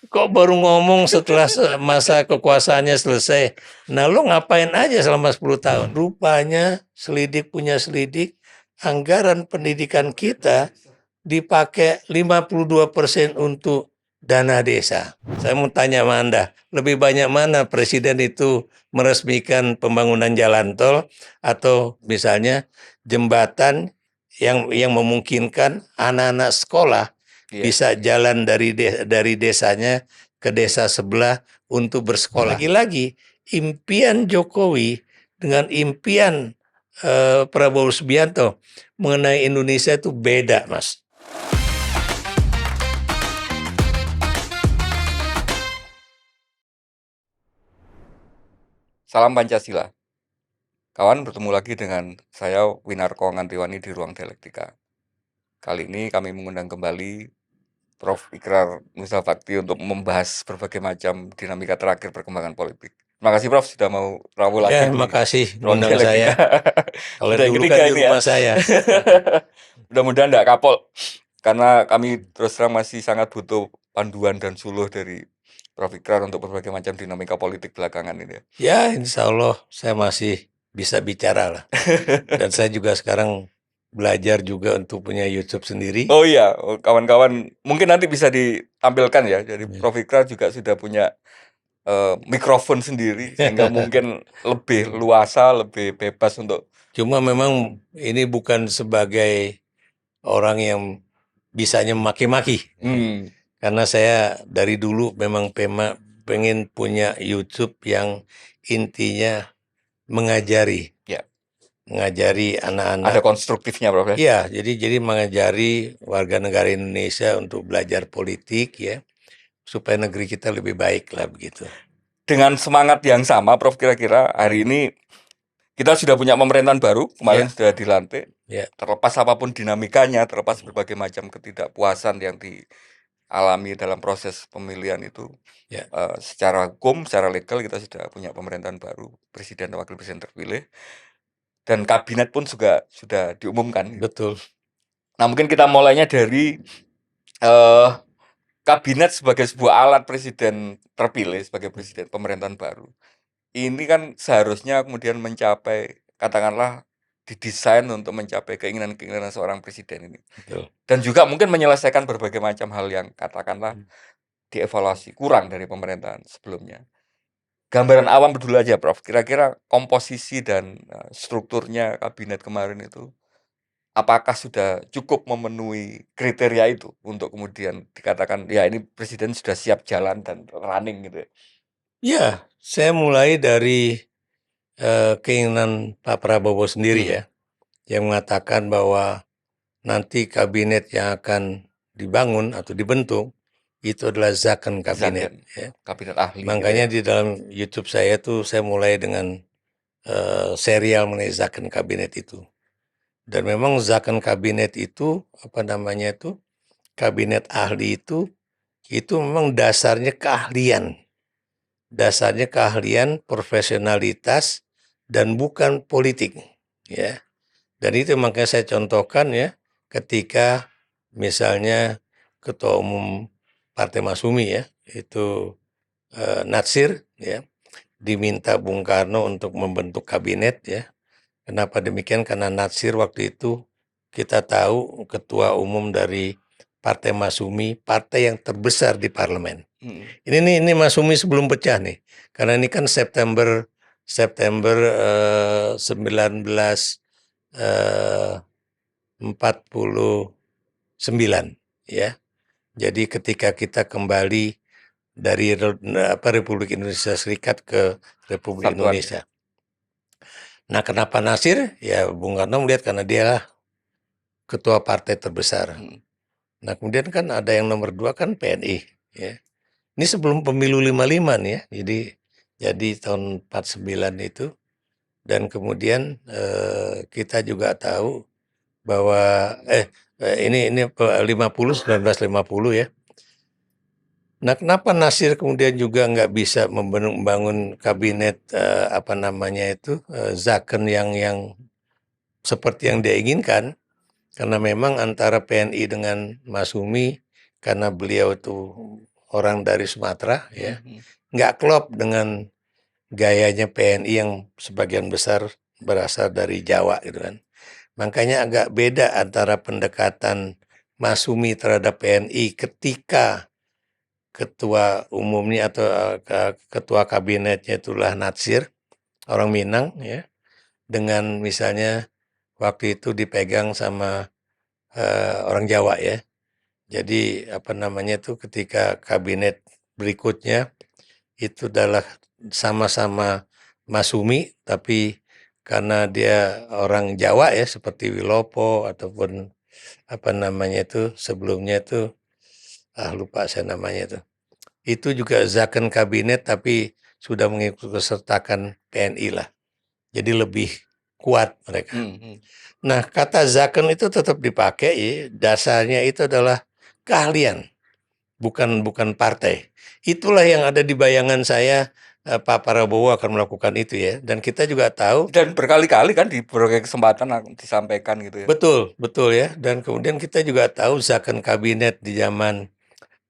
kok baru ngomong setelah masa kekuasaannya selesai. Nah, lo ngapain aja selama 10 tahun? Rupanya selidik punya selidik, anggaran pendidikan kita dipakai 52% untuk dana desa. Saya mau tanya sama Anda, lebih banyak mana presiden itu meresmikan pembangunan jalan tol atau misalnya jembatan yang memungkinkan anak-anak sekolah bisa jalan dari desanya ke desa sebelah untuk bersekolah. Lagi-lagi impian Jokowi dengan impian Prabowo Subianto mengenai Indonesia itu beda, Mas. Salam Pancasila. Kawan, bertemu lagi dengan saya Winarko Ngantiwani di Ruang Dialektika. Kali ini kami mengundang kembali Prof. Ikrar Nusa Bakti untuk membahas berbagai macam dinamika terakhir perkembangan politik. Terima kasih Prof. sudah mau rawuh lagi Ya, di makasih Ruang ngundang Dialektika. saya. Kalau Sudah yang dulu ketiga kan di ini rumah ya. saya. Mudah-mudahan tidak kapok, karena kami terus terang masih sangat butuh panduan dan suluh dari Prof. Ikrar untuk berbagai macam dinamika politik belakangan ini. Ya, insya Allah saya masih bisa bicara lah. Dan saya juga sekarang belajar juga untuk punya YouTube sendiri. Oh iya, kawan-kawan mungkin nanti bisa ditampilkan ya. Jadi Prof. Ikrar juga sudah punya mikrofon sendiri sehingga mungkin lebih luasa, lebih bebas untuk. Cuma memang ini bukan sebagai orang yang bisanya maki-maki. Karena saya dari dulu memang pengen punya YouTube yang intinya mengajari. Mengajari anak-anak. Ada konstruktifnya, Prof. Iya, jadi mengajari warga negara Indonesia untuk belajar politik ya, supaya negeri kita lebih baik lah begitu. Dengan semangat yang sama, Prof, kira-kira hari ini kita sudah punya pemerintahan baru, kemarin sudah dilantik. Terlepas apapun dinamikanya, terlepas berbagai macam ketidakpuasan yang dialami dalam proses pemilihan itu, secara hukum, secara legal kita sudah punya pemerintahan baru, presiden dan wakil presiden terpilih. Dan kabinet pun juga sudah diumumkan. Betul. Nah, mungkin kita mulainya dari kabinet sebagai sebuah alat presiden terpilih, sebagai presiden pemerintahan baru. Ini kan seharusnya kemudian mencapai, katakanlah, didesain untuk mencapai keinginan-keinginan seorang presiden ini. Betul. Dan juga mungkin menyelesaikan berbagai macam hal yang katakanlah dievaluasi kurang dari pemerintahan sebelumnya. Gambaran awam dulu aja, Prof. Kira-kira komposisi dan strukturnya kabinet kemarin itu, apakah sudah cukup memenuhi kriteria itu untuk kemudian dikatakan, ya ini presiden sudah siap jalan dan running gitu ya? Ya, saya mulai dari keinginan Pak Prabowo sendiri ya, yang mengatakan bahwa nanti kabinet yang akan dibangun atau dibentuk itu adalah zakon kabinet. Ya. Kabinet ahli. Makanya di dalam YouTube saya tuh saya mulai dengan serial mengenai zakon kabinet itu. Dan memang zakon kabinet itu kabinet ahli itu memang dasarnya keahlian. Dasarnya keahlian, profesionalitas dan bukan politik, ya. Dan itu makanya saya contohkan ya, ketika misalnya Ketua Umum Partai Masyumi ya, itu Natsir ya, diminta Bung Karno untuk membentuk kabinet ya. Kenapa demikian? Karena Natsir waktu itu kita tahu ketua umum dari Partai Masyumi, partai yang terbesar di parlemen. Ini Masyumi sebelum pecah nih, karena ini kan September 1949 ya. Jadi ketika kita kembali dari Republik Indonesia Serikat ke Republik Indonesia. Nah, kenapa Natsir? Ya Bung Karno melihat karena dialah ketua partai terbesar. Nah, kemudian kan ada yang nomor 2 kan PNI ya. Ini sebelum pemilu 55 nih ya. Jadi tahun 49 itu. Dan kemudian kita juga tahu bahwa ini 1950 ya. Nah, kenapa Natsir kemudian juga nggak bisa membangun kabinet zakon yang seperti yang dia inginkan? Karena memang antara PNI dengan Masyumi, karena beliau itu orang dari Sumatera ya, nggak klop dengan gayanya PNI yang sebagian besar berasal dari Jawa gitu kan. Makanya agak beda antara pendekatan Masumi terhadap PNI ketika ketua umumnya atau ketua kabinetnya itulah Natsir, orang Minang ya, dengan misalnya waktu itu dipegang sama orang Jawa ya. Jadi apa namanya itu ketika kabinet berikutnya itu adalah sama-sama Masumi, tapi karena dia orang Jawa ya seperti Wilopo ataupun apa namanya itu sebelumnya itu lupa saya namanya itu. Itu juga zakon kabinet tapi sudah mengikutsertakan PNI lah. Jadi lebih kuat mereka. Nah, kata zakon itu tetap dipakai ya, dasarnya itu adalah keahlian, bukan partai. Itulah yang ada di bayangan saya Pak Prabowo akan melakukan itu ya. Dan kita juga tahu. Dan berkali-kali kan di berbagai kesempatan disampaikan gitu ya. Betul ya. Dan kemudian kita juga tahu zakon kabinet di zaman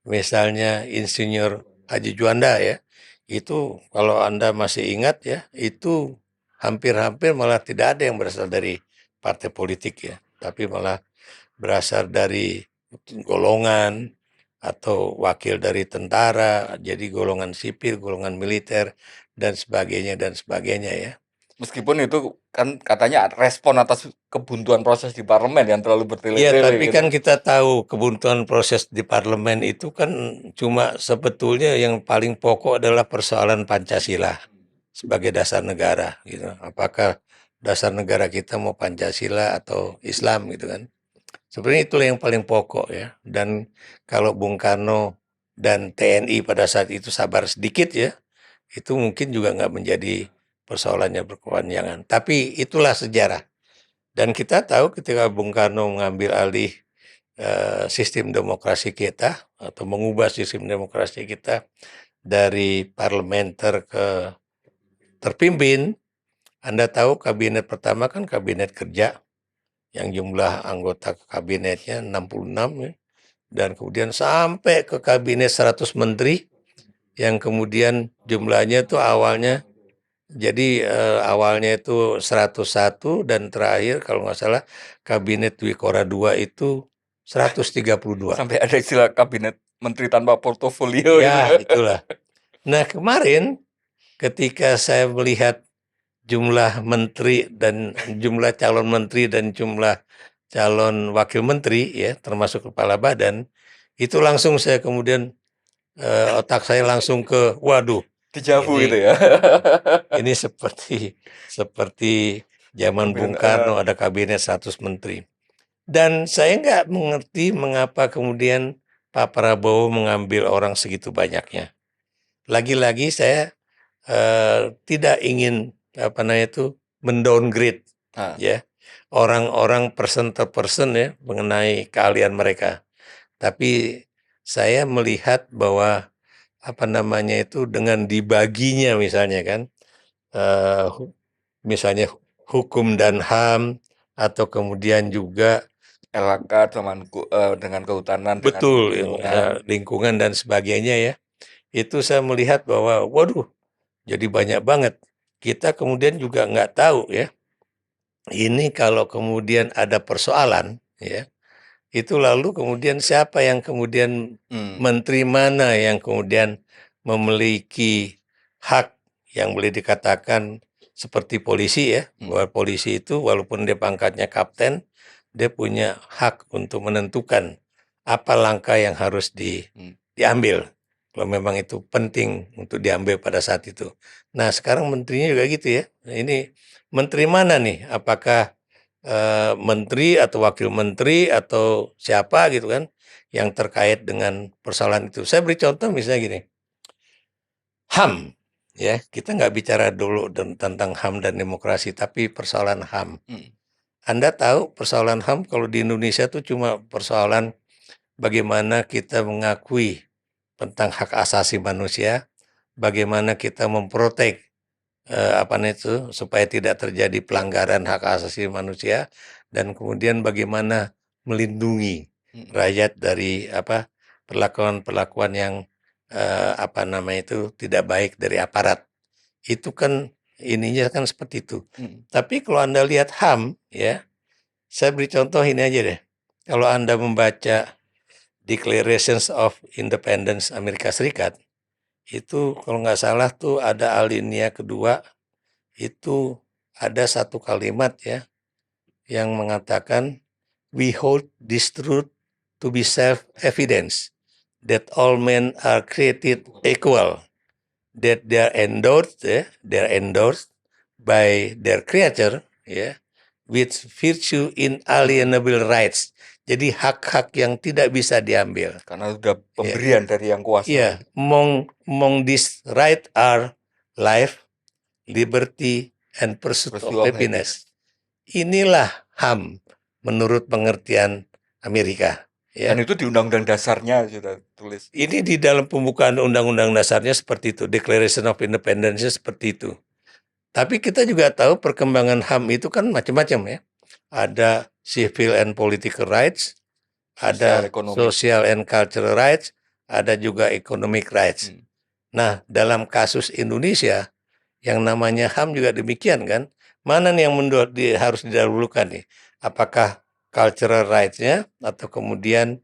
misalnya Insinyur Haji Juanda ya. Itu kalau Anda masih ingat ya, itu hampir-hampir malah tidak ada yang berasal dari partai politik ya. Tapi malah berasal dari golongan atau wakil dari tentara, jadi golongan sipil, golongan militer, dan sebagainya ya. Meskipun itu kan katanya respon atas kebuntuan proses di parlemen yang terlalu Iya, bertele-tele tapi gitu. kan kita tahu kebuntuan proses di parlemen itu kan cuma sebetulnya yang paling pokok adalah persoalan Pancasila sebagai dasar negara gitu. Apakah dasar negara kita mau Pancasila atau Islam gitu kan. Sebenarnya itulah yang paling pokok ya. Dan kalau Bung Karno dan TNI pada saat itu sabar sedikit ya, itu mungkin juga nggak menjadi persoalannya berkepanjangan. Tapi itulah sejarah. Dan kita tahu ketika Bung Karno mengambil alih sistem demokrasi kita atau mengubah sistem demokrasi kita dari parlementer ke terpimpin, Anda tahu kabinet pertama kan kabinet kerja yang jumlah anggota kabinetnya 66 ya. Dan kemudian sampai ke kabinet 100 menteri yang kemudian jumlahnya itu awalnya jadi awalnya itu 101 dan terakhir kalau nggak salah kabinet Dwi Kora II itu 132. Sampai ada istilah kabinet menteri tanpa portofolio Ya, gitu. itulah. Nah, kemarin ketika saya melihat jumlah menteri dan jumlah calon menteri dan jumlah calon wakil menteri ya, termasuk kepala badan, itu langsung saya kemudian otak saya langsung ke waduh, Dejavu ini gitu ya. ini seperti zaman Bung Karno ada kabinet 100 menteri. Dan saya nggak mengerti mengapa kemudian Pak Prabowo mengambil orang segitu banyaknya. Lagi-lagi saya tidak ingin apa namanya itu mendowngrade ya orang-orang person to person ya mengenai keahlian mereka. Tapi saya melihat bahwa apa namanya itu dengan dibaginya misalnya kan misalnya hukum dan HAM atau kemudian juga LHK dengan kehutanan, betul dengan lingkungan dan sebagainya ya. Itu saya melihat bahwa waduh jadi banyak banget. Kita kemudian juga nggak tahu ya. Ini kalau kemudian ada persoalan ya. Itu lalu kemudian siapa yang kemudian menteri mana yang kemudian memiliki hak yang boleh dikatakan seperti polisi ya. Bahwa polisi itu walaupun dia pangkatnya kapten, dia punya hak untuk menentukan apa langkah yang harus diambil. Kalau memang itu penting untuk diambil pada saat itu. Nah sekarang menterinya juga gitu ya. Nah, ini menteri mana nih? Apakah menteri atau wakil menteri atau siapa gitu kan yang terkait dengan persoalan itu. Saya beri contoh misalnya gini. HAM ya, kita nggak bicara dulu tentang HAM dan demokrasi, tapi persoalan HAM. Anda tahu persoalan HAM kalau di Indonesia itu cuma persoalan bagaimana kita mengakui tentang hak asasi manusia, bagaimana kita memprotek itu supaya tidak terjadi pelanggaran hak asasi manusia dan kemudian bagaimana melindungi rakyat dari perlakuan-perlakuan yang apa namanya itu tidak baik dari aparat. Itu kan ininya kan seperti itu. Tapi kalau Anda lihat HAM ya, saya beri contoh ini aja deh. Kalau Anda membaca Declarations of Independence Amerika Serikat, itu kalau nggak salah tuh ada alinea kedua, itu ada satu kalimat ya, yang mengatakan, we hold this truth to be self-evidence, that all men are created equal, that they're endorsed by their creator, ya, with virtue inalienable rights. Jadi hak-hak yang tidak bisa diambil. Karena sudah pemberian dari yang kuasa. Yeah, among these right are life, liberty, and pursuit of happiness. Inilah HAM menurut pengertian Amerika. Ya. Dan itu di Undang-Undang Dasarnya sudah tulis. Ini di dalam pembukaan Undang-Undang Dasarnya seperti itu, Declaration of Independence seperti itu. Tapi kita juga tahu perkembangan HAM itu kan macam-macam ya. Ada civil and political rights, ada social and cultural rights, ada juga economic rights. Nah, dalam kasus Indonesia yang namanya HAM juga demikian kan. Mana nih yang harus didahulukan nih? Apakah cultural rights-nya atau kemudian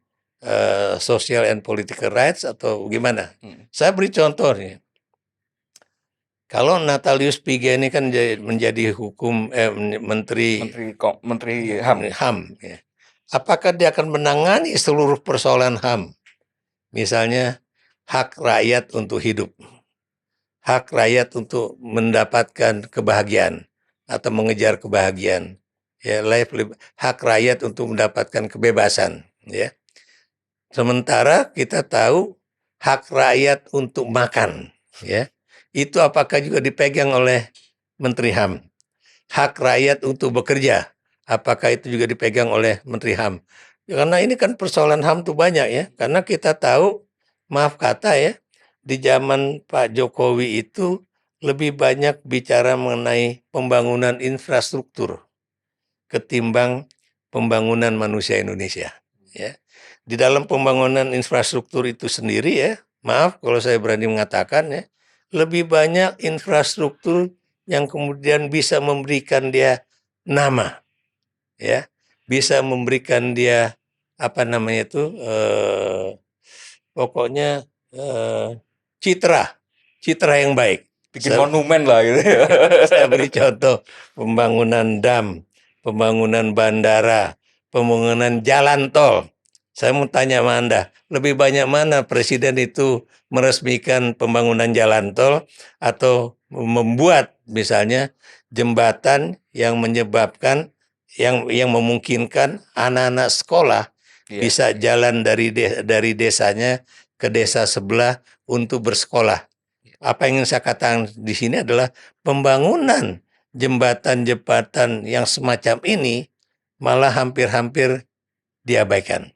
social and political rights atau gimana? Saya beri contoh nih. Kalau Natalius Pigai ini kan menjadi menteri HAM ya. Apakah dia akan menangani seluruh persoalan HAM? Misalnya hak rakyat untuk hidup, hak rakyat untuk mendapatkan kebahagiaan atau mengejar kebahagiaan, ya, hak rakyat untuk mendapatkan kebebasan, ya. Sementara kita tahu hak rakyat untuk makan, ya, itu apakah juga dipegang oleh Menteri HAM? Hak rakyat untuk bekerja, apakah itu juga dipegang oleh Menteri HAM? Ya, karena ini kan persoalan HAM tuh banyak ya, karena kita tahu, maaf kata ya, di zaman Pak Jokowi itu lebih banyak bicara mengenai pembangunan infrastruktur ketimbang pembangunan manusia Indonesia. Ya. Di dalam pembangunan infrastruktur itu sendiri ya, maaf kalau saya berani mengatakan ya, lebih banyak infrastruktur yang kemudian bisa memberikan dia nama, ya, bisa memberikan dia apa namanya itu, pokoknya citra yang baik. Bikin monumen lah gitu. Saya beri contoh pembangunan dam, pembangunan bandara, pembangunan jalan tol. Saya mau tanya sama Anda, lebih banyak mana presiden itu meresmikan pembangunan jalan tol atau membuat misalnya jembatan yang menyebabkan yang memungkinkan anak-anak sekolah bisa jalan dari desanya ke desa sebelah untuk bersekolah. Apa yang ingin saya katakan di sini adalah pembangunan jembatan-jembatan yang semacam ini malah hampir-hampir diabaikan.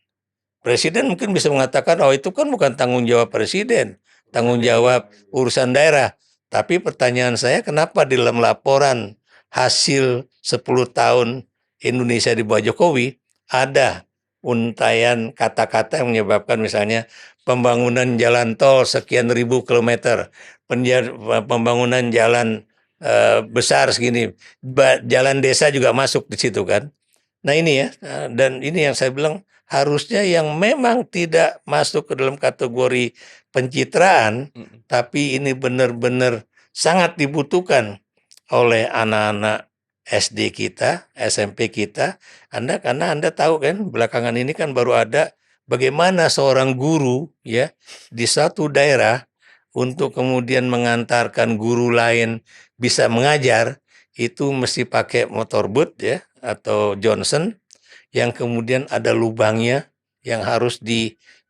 Presiden mungkin bisa mengatakan, oh itu kan bukan tanggung jawab presiden, tanggung jawab urusan daerah. Tapi pertanyaan saya, kenapa di dalam laporan hasil 10 tahun Indonesia di bawah Jokowi ada untayan kata-kata yang menyebabkan misalnya pembangunan jalan tol sekian ribu kilometer, pembangunan jalan besar segini, jalan desa juga masuk di situ kan. Nah ini ya, dan ini yang saya bilang harusnya yang memang tidak masuk ke dalam kategori pencitraan, tapi ini benar-benar sangat dibutuhkan oleh anak-anak SD kita, SMP kita. Karena Anda tahu kan, belakangan ini kan baru ada bagaimana seorang guru ya di satu daerah untuk kemudian mengantarkan guru lain bisa mengajar, itu mesti pakai motor boat ya atau Johnson yang kemudian ada lubangnya yang harus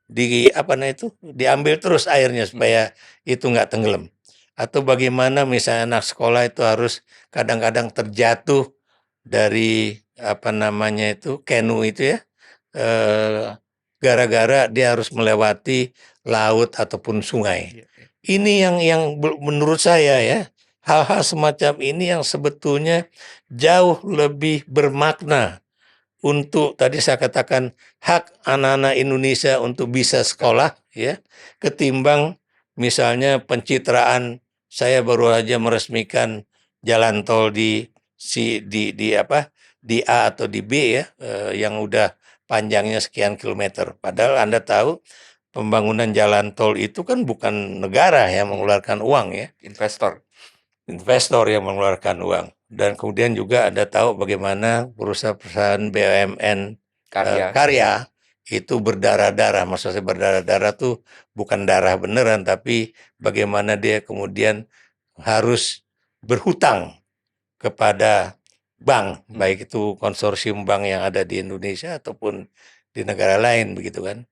diambil terus airnya supaya itu nggak tenggelam. Atau bagaimana misalnya anak sekolah itu harus kadang-kadang terjatuh dari kenu itu ya, gara-gara dia harus melewati laut ataupun sungai. Ini yang menurut saya ya, hal-hal semacam ini yang sebetulnya jauh lebih bermakna untuk tadi saya katakan hak anak-anak Indonesia untuk bisa sekolah ya, ketimbang misalnya pencitraan, saya baru aja meresmikan jalan tol di A atau di B ya, yang udah panjangnya sekian kilometer. Padahal Anda tahu pembangunan jalan tol itu kan bukan negara yang mengeluarkan uang ya, investor yang mengeluarkan uang. Dan kemudian juga Anda tahu bagaimana perusahaan-perusahaan BUMN karya itu berdarah-darah. Maksud saya berdarah-darah tuh bukan darah beneran, tapi bagaimana dia kemudian harus berhutang kepada bank, baik itu konsorsium bank yang ada di Indonesia ataupun di negara lain begitu kan.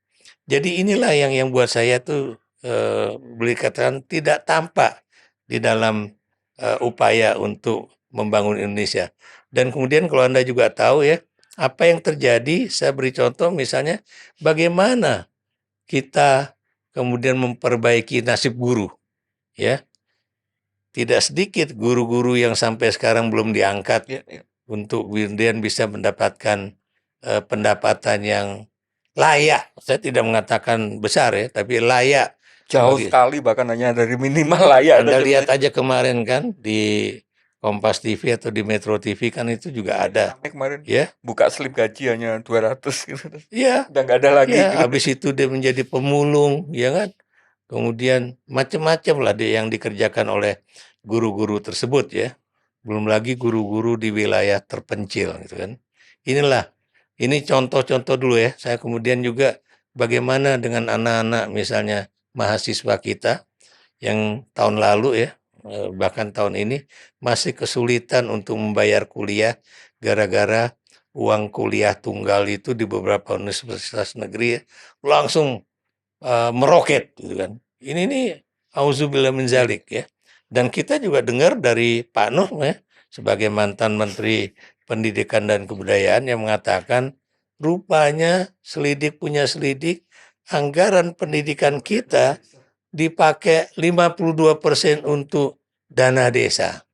Jadi inilah yang buat saya tuh boleh katakan tidak tampak di dalam upaya untuk membangun Indonesia. Dan kemudian kalau Anda juga tahu ya, apa yang terjadi, saya beri contoh misalnya bagaimana kita kemudian memperbaiki nasib guru ya. Tidak sedikit guru-guru yang sampai sekarang belum diangkat untuk kemudian bisa mendapatkan pendapatan yang layak. Saya tidak mengatakan besar ya, tapi layak. Jauh sekali, bahkan hanya dari minimal layak. Anda lihat aja kemarin kan di Kompas TV atau di Metro TV kan itu juga ada. Kemarin ya, buka slip gaji hanya 200 gitu. Iya. Udah nggak ada lagi. Ya, habis itu dia menjadi pemulung, ya kan? Kemudian macam-macam lah yang dikerjakan oleh guru-guru tersebut ya. Belum lagi guru-guru di wilayah terpencil gitu kan. Ini contoh-contoh dulu ya. Saya kemudian juga bagaimana dengan anak-anak misalnya mahasiswa kita yang tahun lalu ya, bahkan tahun ini masih kesulitan untuk membayar kuliah gara-gara uang kuliah tunggal itu di beberapa universitas negeri ya, langsung meroket gitu kan. Ini nih auzubillah min zalik ya. Dan kita juga dengar dari Pak Nuh ya, sebagai mantan Menteri Pendidikan dan Kebudayaan yang mengatakan rupanya selidik punya selidik, anggaran pendidikan kita dipakai 52% untuk dana desa.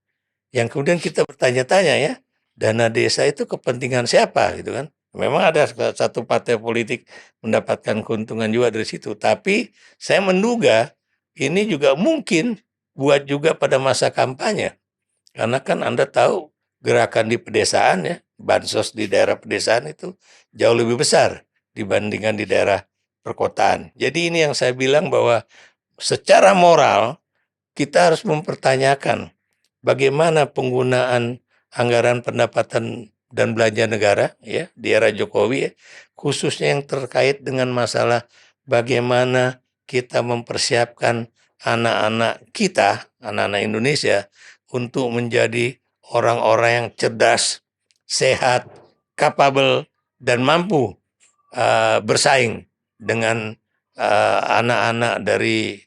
Yang kemudian kita bertanya-tanya ya, dana desa itu kepentingan siapa gitu kan. Memang ada satu partai politik mendapatkan keuntungan juga dari situ. Tapi saya menduga ini juga mungkin buat juga pada masa kampanye. Karena kan Anda tahu gerakan di pedesaan ya, bansos di daerah pedesaan itu jauh lebih besar dibandingkan di daerah perkotaan. Jadi ini yang saya bilang bahwa secara moral kita harus mempertanyakan bagaimana penggunaan anggaran pendapatan dan belanja negara ya di era Jokowi ya, khususnya yang terkait dengan masalah bagaimana kita mempersiapkan anak-anak kita, anak-anak Indonesia untuk menjadi orang-orang yang cerdas, sehat, kapabel dan mampu bersaing dengan anak-anak dari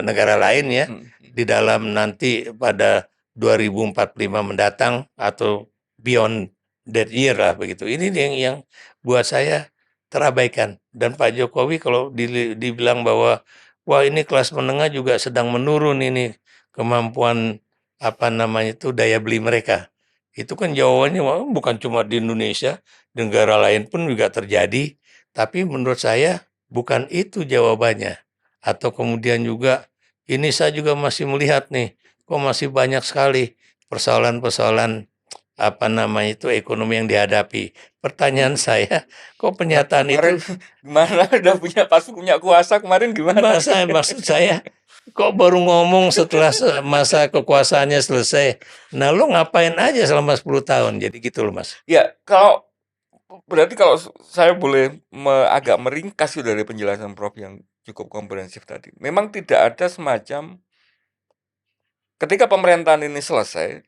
negara lain ya di dalam nanti pada 2045 mendatang atau beyond that year lah begitu. Ini yang buat saya terabaikan. Dan Pak Jokowi kalau dibilang bahwa wah ini kelas menengah juga sedang menurun ini kemampuan daya beli mereka. Itu kan jawabannya wah, bukan cuma di Indonesia, negara lain pun juga terjadi. Tapi menurut saya bukan itu jawabannya. Atau kemudian juga ini saya juga masih melihat nih, kok masih banyak sekali persoalan-persoalan ekonomi yang dihadapi. Pertanyaan saya, kok pernyataan Kemarin itu gimana udah punya kuasa kemarin gimana? maksud saya kok baru ngomong setelah masa kekuasaannya selesai. Nah, lo ngapain aja selama 10 tahun? Jadi gitu loh, Mas. Ya, berarti kalau saya boleh agak meringkas dari penjelasan Prof yang cukup komprehensif tadi. Memang tidak ada semacam ketika pemerintahan ini selesai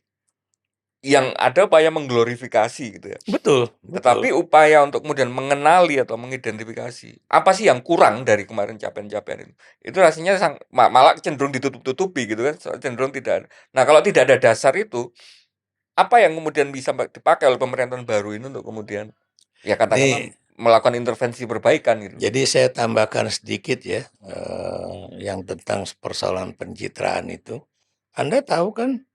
yang ada upaya mengglorifikasi gitu ya. Betul. Tetapi upaya untuk kemudian mengenali atau mengidentifikasi apa sih yang kurang dari kemarin capaian-capaian itu rasanya malah cenderung ditutup-tutupi gitu kan, cenderung tidak ada. Nah, kalau tidak ada dasar itu, apa yang kemudian bisa dipakai oleh pemerintahan baru ini untuk kemudian ya katakanlah melakukan intervensi perbaikan gitu. Jadi saya tambahkan sedikit ya, yang tentang persoalan pencitraan itu. Anda tahu kan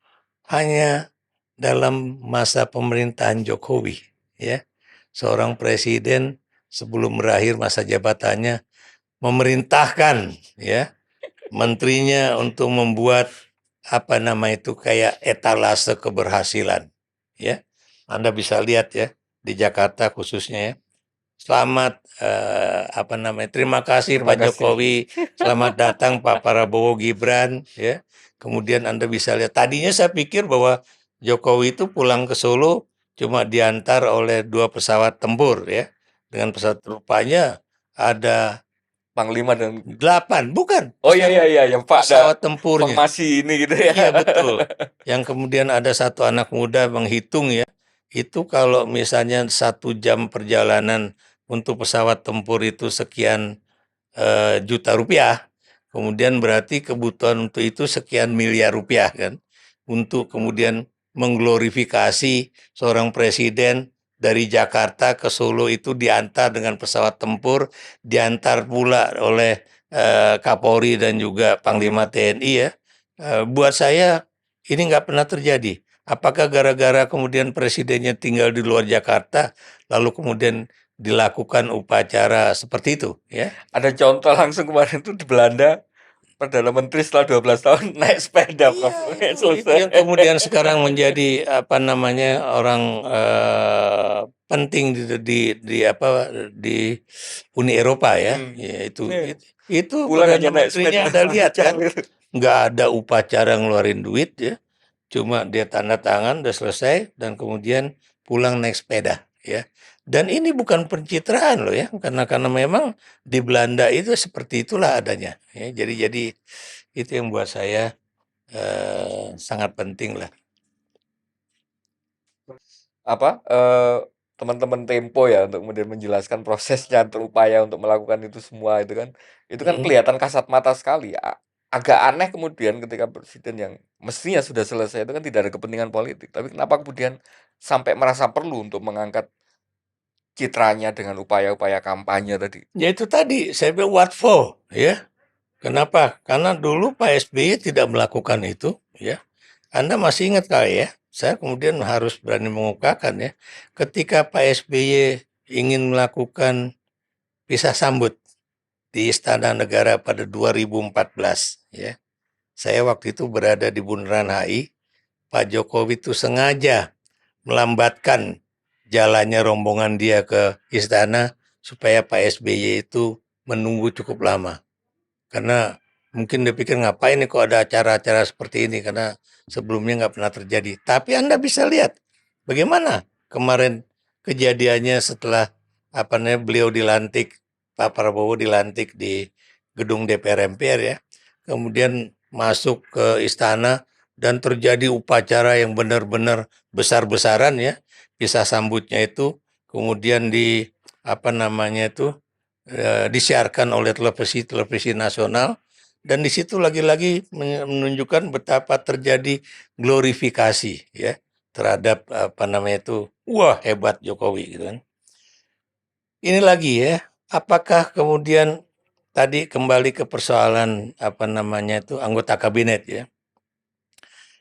hanya dalam masa pemerintahan Jokowi ya, seorang presiden sebelum berakhir masa jabatannya memerintahkan ya menterinya untuk membuat apa nama itu kayak etalase keberhasilan, ya. Anda bisa lihat ya di Jakarta khususnya ya. Selamat apa namanya? Terima kasih Terima Pak kasih. Jokowi, selamat datang Pak Prabowo Gibran, ya. Kemudian Anda bisa lihat. Tadinya saya pikir bahwa Jokowi itu pulang ke Solo cuma diantar oleh 2 pesawat tempur ya. Dengan pesawat rupanya ada Panglima dan 8, bukan oh iya iya iya yang Pak ada pesawat tempurnya. formasi ini gitu ya. Iya betul. Yang kemudian ada satu anak muda menghitung ya, itu kalau misalnya 1 jam perjalanan untuk pesawat tempur itu sekian juta rupiah, kemudian berarti kebutuhan untuk itu sekian miliar rupiah kan, untuk kemudian mengglorifikasi seorang presiden dari Jakarta ke Solo itu diantar dengan pesawat tempur, diantar pula oleh Kapolri dan juga Panglima TNI ya. Buat saya ini nggak pernah terjadi. Apakah gara-gara kemudian presidennya tinggal di luar Jakarta, lalu kemudian dilakukan upacara seperti itu, ya? Ada contoh langsung kemarin tuh di Belanda, Perdana Menteri setelah 12 tahun naik sepeda, Prof. Iya, itu Selesai. yang kemudian sekarang menjadi apa namanya orang penting di apa di Uni Eropa ya. Ya Nih, itu pulang aja Perdana naik sepeda Menterinya Anda lihat kan, cair. nggak ada upacara ngeluarin duit ya, cuma dia tanda tangan udah selesai dan kemudian pulang naik sepeda ya. Dan ini bukan pencitraan loh ya, karena memang di Belanda itu seperti itulah adanya ya. Jadi itu yang buat saya sangat penting lah. Apa teman-teman Tempo ya untuk kemudian menjelaskan prosesnya berupaya untuk melakukan itu semua itu kan Mhm. kelihatan kasat mata sekali. Agak aneh kemudian ketika presiden yang mestinya sudah selesai itu kan tidak ada kepentingan politik, tapi kenapa kemudian sampai merasa perlu untuk mengangkat citranya dengan upaya-upaya kampanye tadi? Ya itu tadi saya bilang what for ya. Kenapa? Karena dulu Pak SBY tidak melakukan itu ya. Anda masih ingat kali ya? Saya kemudian harus berani mengungkapkan ya. Ketika Pak SBY ingin melakukan pisah sambut di Istana Negara pada 2014 ya. Saya waktu itu berada di Bundaran HI. Pak Jokowi itu sengaja melambatkan jalannya rombongan dia ke istana supaya Pak SBY itu menunggu cukup lama. Karena mungkin dia pikir ngapain nih kok ada acara-acara seperti ini karena sebelumnya nggak pernah terjadi. Tapi Anda bisa lihat bagaimana kemarin kejadiannya setelah apa namanya beliau dilantik, Pak Prabowo dilantik di gedung DPR MPR ya. Kemudian masuk ke istana dan terjadi upacara yang benar-benar besar-besaran ya. Pisah sambutnya itu kemudian di apa namanya itu disiarkan oleh televisi nasional dan di situ lagi-lagi menunjukkan betapa terjadi glorifikasi ya terhadap apa namanya itu wah hebat Jokowi gitu kan. Ini lagi ya, apakah kemudian tadi kembali ke persoalan apa namanya itu anggota kabinet ya.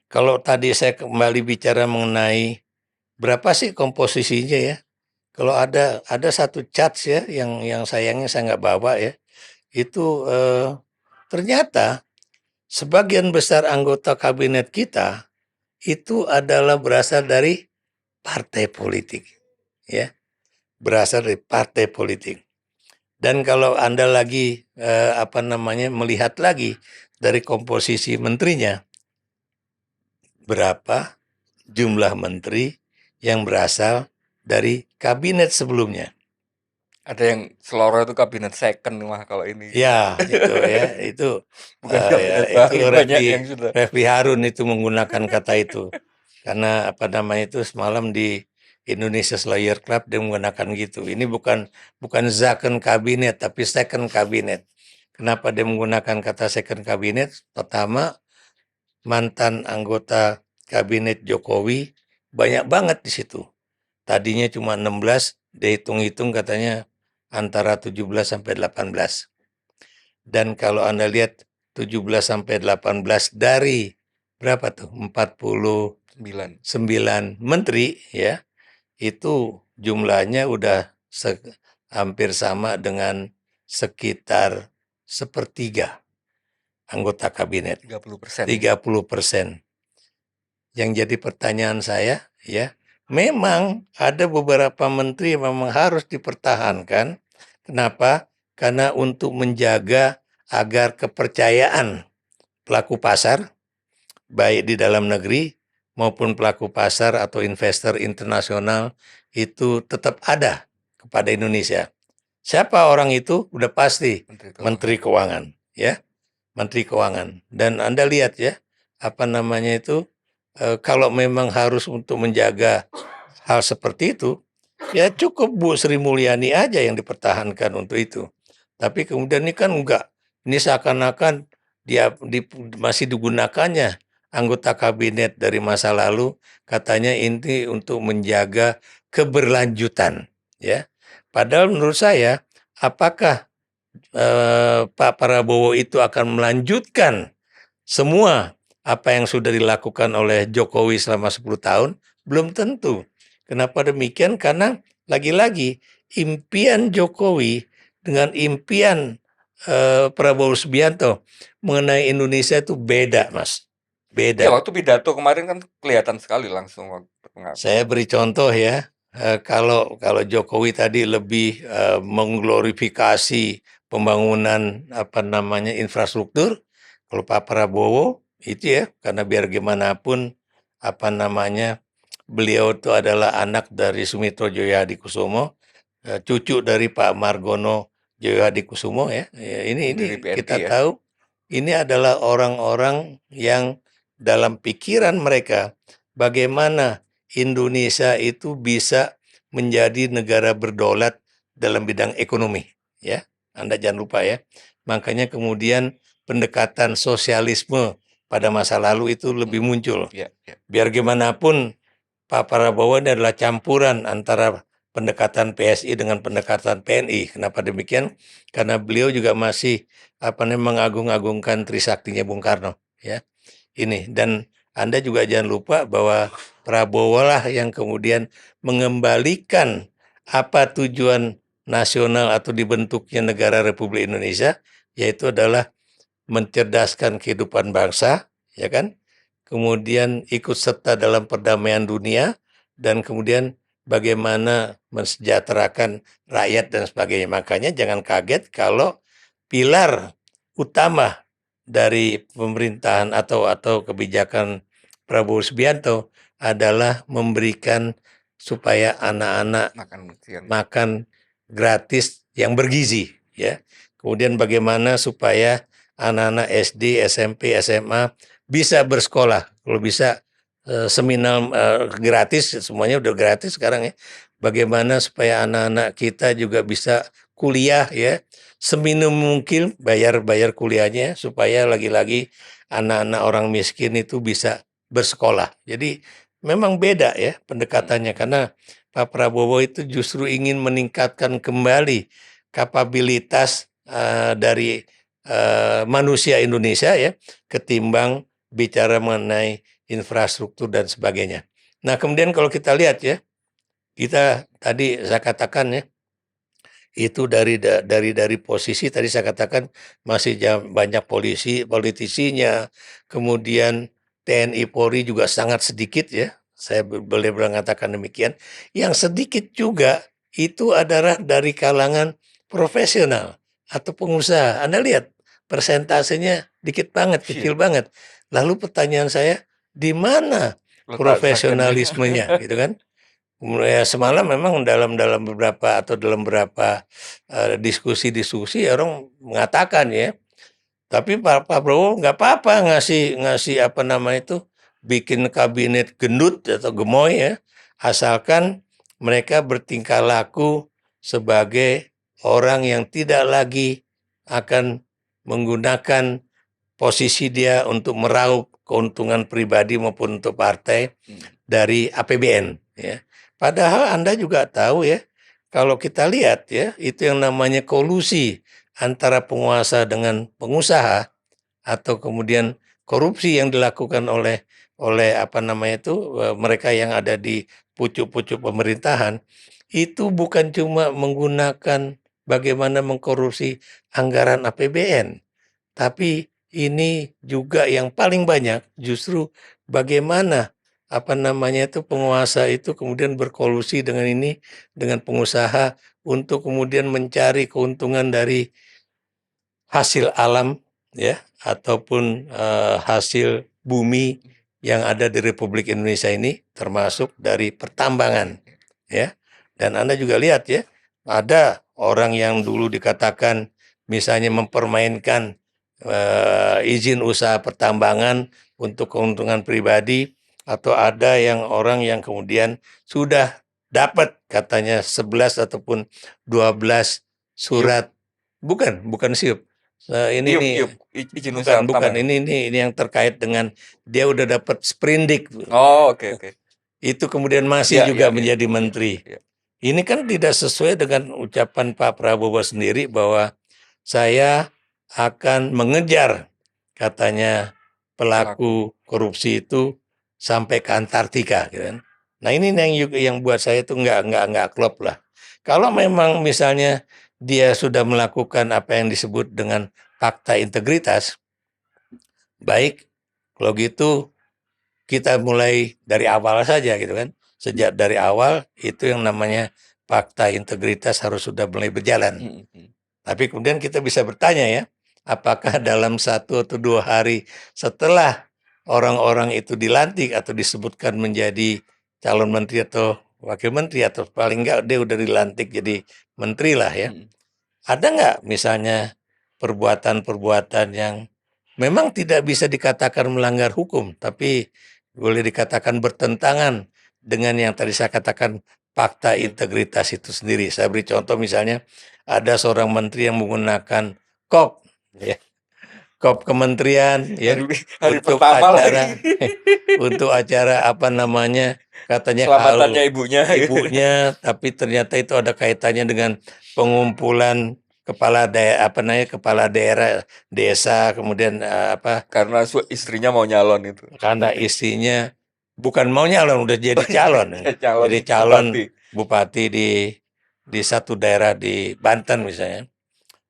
Kalau tadi saya kembali bicara mengenai berapa sih komposisinya ya. Kalau ada satu charts ya yang sayangnya saya nggak bawa ya. Itu ternyata sebagian besar anggota kabinet kita itu adalah berasal dari partai politik, ya, berasal dari partai politik. Dan kalau Anda lagi apa namanya melihat lagi dari komposisi menterinya, berapa jumlah menteri yang berasal dari kabinet sebelumnya? Ada yang seloro itu kabinet second mah kalau ini. Ya, itu ya, itu Bukan ya, kabinet itu baru, banyak yang sudah. Refli Harun itu menggunakan kata itu. Karena apa namanya itu semalam di Indonesia Slayer Club dia menggunakan gitu. Ini bukan bukan second kabinet tapi second kabinet. Kenapa dia menggunakan kata second kabinet? Pertama, mantan anggota kabinet Jokowi banyak banget di situ. Tadinya cuma 16, dia hitung-hitung katanya antara 17 sampai 18. Dan kalau Anda lihat 17 sampai 18 dari berapa tuh? 49 menteri ya. Itu jumlahnya udah hampir sama dengan sekitar sepertiga anggota kabinet. 30%. 30%. Yang jadi pertanyaan saya, ya, memang ada beberapa menteri yang memang harus dipertahankan. Kenapa? Karena untuk menjaga agar kepercayaan pelaku pasar, baik di dalam negeri maupun pelaku pasar atau investor internasional itu tetap ada kepada Indonesia. Siapa orang itu? Udah pasti Menteri Keuangan, ya, Menteri Keuangan. Dan Anda lihat ya, apa namanya itu, kalau memang harus untuk menjaga hal seperti itu, ya cukup Bu Sri Mulyani aja yang dipertahankan untuk itu. Tapi kemudian ini kan enggak, ini seakan-akan masih digunakannya anggota kabinet dari masa lalu, katanya ini untuk menjaga keberlanjutan, ya. Padahal menurut saya, apakah Pak Prabowo itu akan melanjutkan semua apa yang sudah dilakukan oleh Jokowi selama 10 tahun? Belum tentu. Kenapa demikian? Karena lagi-lagi impian Jokowi dengan impian Prabowo Subianto mengenai Indonesia itu beda, Mas. Ya, Beda. waktu pidato kemarin kan kelihatan sekali langsung waktu pengakuan. Saya beri contoh ya, kalau Jokowi tadi lebih mengglorifikasi pembangunan apa namanya infrastruktur, kalau Pak Prabowo itu ya, karena biar gimana pun apa namanya beliau itu adalah anak dari Sumitro Djoyohadikusumo, cucu dari Pak Margono Djoyohadikusumo ya. Ini Pendiri BNI kita ya. tahu ini adalah orang-orang yang dalam pikiran mereka bagaimana Indonesia itu bisa menjadi negara berdaulat dalam bidang ekonomi, ya. Anda jangan lupa ya. Makanya kemudian pendekatan sosialisme pada masa lalu itu lebih muncul. Ya, ya. Biar gimana pun Pak Prabowo ini adalah campuran antara pendekatan PSI dengan pendekatan PNI. Kenapa demikian? Karena beliau juga masih apa namanya mengagung-agungkan Trisaktinya Bung Karno, ya. Ini dan Anda juga jangan lupa bahwa Prabowo lah yang kemudian mengembalikan apa tujuan nasional atau dibentuknya negara Republik Indonesia, yaitu adalah mencerdaskan kehidupan bangsa, ya kan? Kemudian ikut serta dalam perdamaian dunia dan kemudian bagaimana mensejahterakan rakyat dan sebagainya. Makanya jangan kaget kalau pilar utama dari pemerintahan atau kebijakan Prabowo Subianto adalah memberikan supaya anak-anak makan gratis yang bergizi, ya. Kemudian bagaimana supaya anak-anak SD, SMP, SMA bisa bersekolah. Kalau bisa seminar gratis, semuanya udah gratis sekarang ya. Bagaimana supaya anak-anak kita juga bisa kuliah ya, seminim mungkin bayar kuliahnya supaya lagi-lagi anak-anak orang miskin itu bisa bersekolah. Jadi memang beda ya pendekatannya karena Pak Prabowo itu justru ingin meningkatkan kembali kapabilitas dari manusia Indonesia ya ketimbang bicara mengenai infrastruktur dan sebagainya. Nah, kemudian kalau kita lihat ya, kita tadi saya katakan ya, itu dari posisi tadi saya katakan masih banyak politisinya, kemudian TNI Polri juga sangat sedikit ya. Saya boleh mengatakan demikian. Yang sedikit juga itu adalah dari kalangan profesional atau pengusaha. Anda lihat persentasenya dikit banget, kecil banget. Lalu pertanyaan saya, di mana profesionalismenya gitu kan? Ya, semalam memang dalam beberapa diskusi-diskusi orang mengatakan ya, tapi Pak Prabowo nggak apa-apa ngasih apa nama itu bikin kabinet gendut atau gemoy ya, asalkan mereka bertingkah laku sebagai orang yang tidak lagi akan menggunakan posisi dia untuk meraup keuntungan pribadi maupun untuk partai dari APBN ya. Padahal Anda juga tahu ya, kalau kita lihat ya, itu yang namanya kolusi antara penguasa dengan pengusaha atau kemudian korupsi yang dilakukan oleh apa namanya itu mereka yang ada di pucuk-pucuk pemerintahan itu bukan cuma menggunakan bagaimana mengkorupsi anggaran APBN, tapi ini juga yang paling banyak justru bagaimana penguasa itu kemudian berkolusi dengan dengan pengusaha untuk kemudian mencari keuntungan dari hasil alam ya ataupun hasil bumi yang ada di Republik Indonesia ini termasuk dari pertambangan ya. Dan Anda juga lihat ya, ada orang yang dulu dikatakan misalnya mempermainkan izin usaha pertambangan untuk keuntungan pribadi, atau ada orang yang kemudian sudah dapat katanya 11 ataupun 12 surat, bukan SIUP. Ini Iup, nih iup, izin usaha bukan pertambangan. ini yang terkait dengan dia udah dapat sprindik. Oh, oke. Itu kemudian masih Ya, juga ya, ya, menjadi ya, menteri. ya. Ini kan tidak sesuai dengan ucapan Pak Prabowo sendiri bahwa saya akan mengejar katanya pelaku korupsi itu sampai ke Antartika, gitu kan. Nah ini yang buat saya itu nggak klop lah. Kalau memang misalnya dia sudah melakukan apa yang disebut dengan fakta integritas, baik kalau gitu kita mulai dari awal saja gitu kan. Sejak dari awal itu yang namanya fakta integritas harus sudah mulai berjalan. Tapi kemudian kita bisa bertanya ya, apakah dalam 1 atau 2 hari setelah orang-orang itu dilantik atau disebutkan menjadi calon menteri atau wakil menteri, atau paling enggak dia udah dilantik jadi menteri lah ya. Ada nggak misalnya perbuatan-perbuatan yang memang tidak bisa dikatakan melanggar hukum, tapi boleh dikatakan bertentangan dengan yang tadi saya katakan fakta integritas itu sendiri. Saya beri contoh misalnya, ada seorang menteri yang menggunakan kop, ya, kop kementerian, ya, Hari untuk pertama acara, lagi. untuk acara katanya Selamatannya kalau ibunya. ibunya, tapi ternyata itu ada kaitannya dengan pengumpulan kepala daerah desa, kemudian Karena istrinya mau nyalon itu. karena istrinya bukan mau nyalon, udah jadi calon, Calon jadi calon bupati. bupati di satu daerah di Banten misalnya,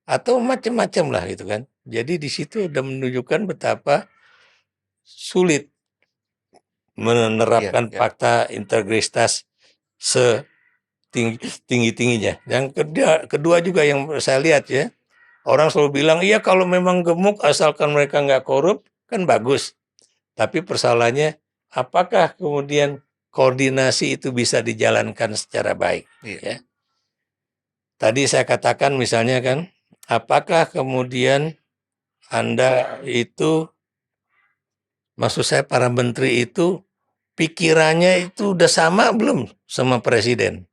atau macam-macam lah gitu kan. Jadi di situ udah menunjukkan betapa sulit menerapkan Ya. fakta integritas tinggi-tingginya. Yang kedua juga yang saya lihat ya, orang selalu bilang, iya kalau memang gemuk asalkan mereka nggak korup, kan bagus. Tapi persoalannya, apakah kemudian koordinasi itu bisa dijalankan secara baik? Ya. Tadi saya katakan misalnya kan, apakah kemudian Anda itu, maksud saya para menteri itu, pikirannya itu udah sama belum sama presiden?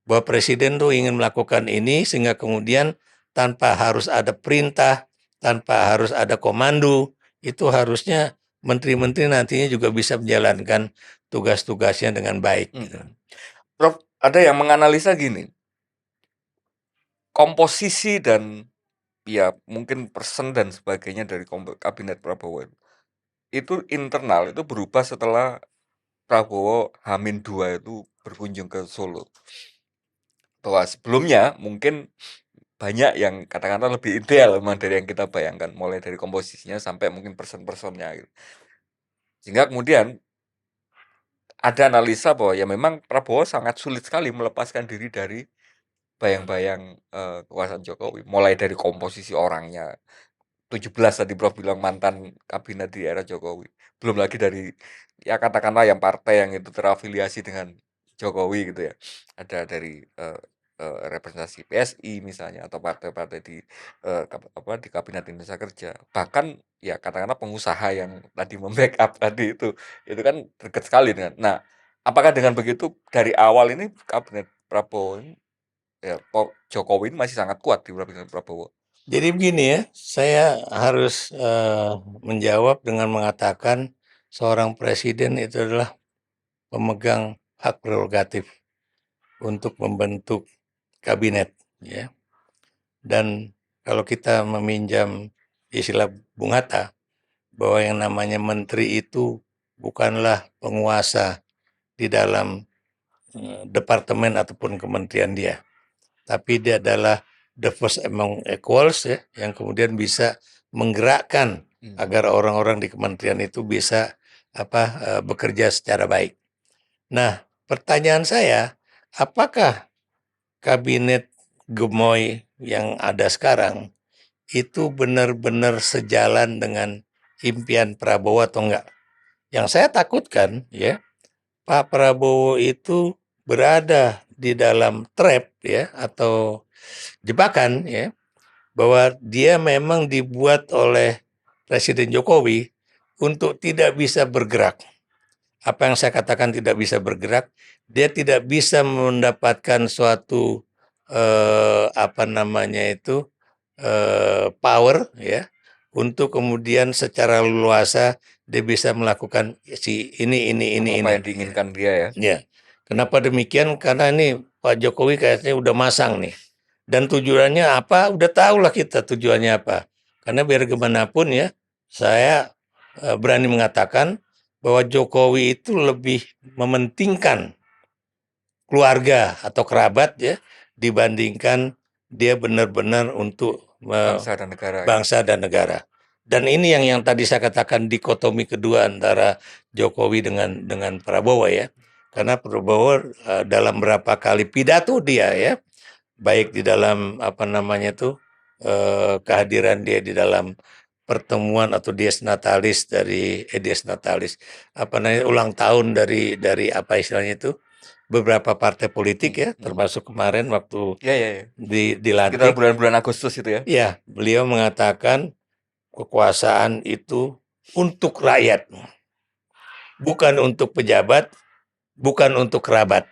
Bahwa presiden tuh ingin melakukan ini sehingga kemudian tanpa harus ada perintah, tanpa harus ada komando, itu harusnya menteri-menteri nantinya juga bisa menjalankan tugas-tugasnya dengan baik. Gitu. Prof, ada yang menganalisa gini, komposisi dan ya mungkin person dan sebagainya dari kabinet Prabowo itu internal itu berubah setelah Prabowo H-2 itu berkunjung ke Solo. Bahwa sebelumnya mungkin banyak yang katakanlah lebih ideal memang dari yang kita bayangkan, mulai dari komposisinya sampai mungkin person-personnya gitu. Sehingga kemudian ada analisa bahwa ya memang Prabowo sangat sulit sekali melepaskan diri dari bayang-bayang kekuasaan Jokowi, mulai dari komposisi orangnya. 17 tadi Prof bilang mantan kabinet di era Jokowi. Belum lagi dari ya katakanlah yang partai yang itu terafiliasi dengan Jokowi gitu ya. Ada dari representasi PSI misalnya, atau partai-partai di di kabinet Indonesia Kerja. Bahkan ya katakanlah pengusaha yang tadi membackup tadi itu kan dekat sekali dengan. Nah, apakah dengan begitu dari awal ini kabinet Prabowo ini ya Jokowi ini masih sangat kuat di kabinet Prabowo? Jadi begini ya, saya harus menjawab dengan mengatakan seorang presiden itu adalah pemegang hak prerogatif untuk membentuk kabinet, ya. Dan kalau kita meminjam istilah Bung Hatta, bahwa yang namanya menteri itu bukanlah penguasa di dalam departemen ataupun kementerian dia, tapi dia adalah the first among equals ya, yang kemudian bisa menggerakkan agar orang-orang di kementerian itu bisa bekerja secara baik. Nah, pertanyaan saya, apakah kabinet gemoy yang ada sekarang itu benar-benar sejalan dengan impian Prabowo atau enggak? Yang saya takutkan ya, Pak Prabowo itu berada di dalam trap ya atau jebakan ya, bahwa dia memang dibuat oleh Presiden Jokowi untuk tidak bisa bergerak. Apa yang saya katakan tidak bisa bergerak, dia tidak bisa mendapatkan suatu power ya untuk kemudian secara leluasa dia bisa melakukan ini Apa yang diinginkan dia ya. Ya. Kenapa demikian? Karena ini Pak Jokowi kayaknya udah masang nih. Dan tujuannya apa? Udah tahu lah kita tujuannya apa. Karena biar gimana pun ya, saya berani mengatakan bahwa Jokowi itu lebih mementingkan keluarga atau kerabat ya dibandingkan dia benar-benar untuk Bangsa dan negara. bangsa dan negara. Dan ini yang tadi saya katakan dikotomi kedua antara Jokowi dengan Prabowo ya. Karena Prabowo dalam berapa kali pidato dia ya, baik di dalam kehadiran dia di dalam pertemuan atau dies natalis ulang tahun dari apa istilahnya itu beberapa partai politik ya, termasuk kemarin waktu dilantik sekitar bulan-bulan Agustus itu ya. Ya, beliau mengatakan kekuasaan itu untuk rakyat, bukan untuk pejabat, bukan untuk kerabat.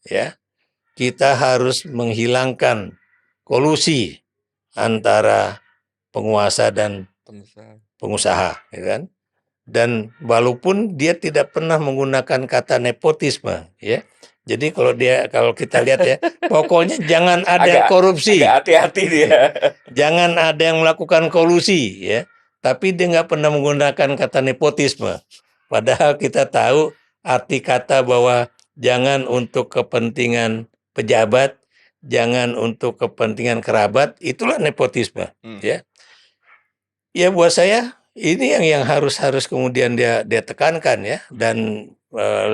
Ya, kita harus menghilangkan kolusi antara penguasa dan pengusaha, ya kan? Dan walaupun dia tidak pernah menggunakan kata nepotisme, ya. Jadi kalau kita lihat ya, pokoknya jangan ada korupsi. Agak hati-hati dia. Jangan ada yang melakukan kolusi, ya. Tapi dia nggak pernah menggunakan kata nepotisme. Padahal kita tahu arti kata bahwa jangan untuk kepentingan pejabat, jangan untuk kepentingan kerabat, itulah nepotisme, ya. Ya buat saya ini yang harus kemudian dia tekankan ya, dan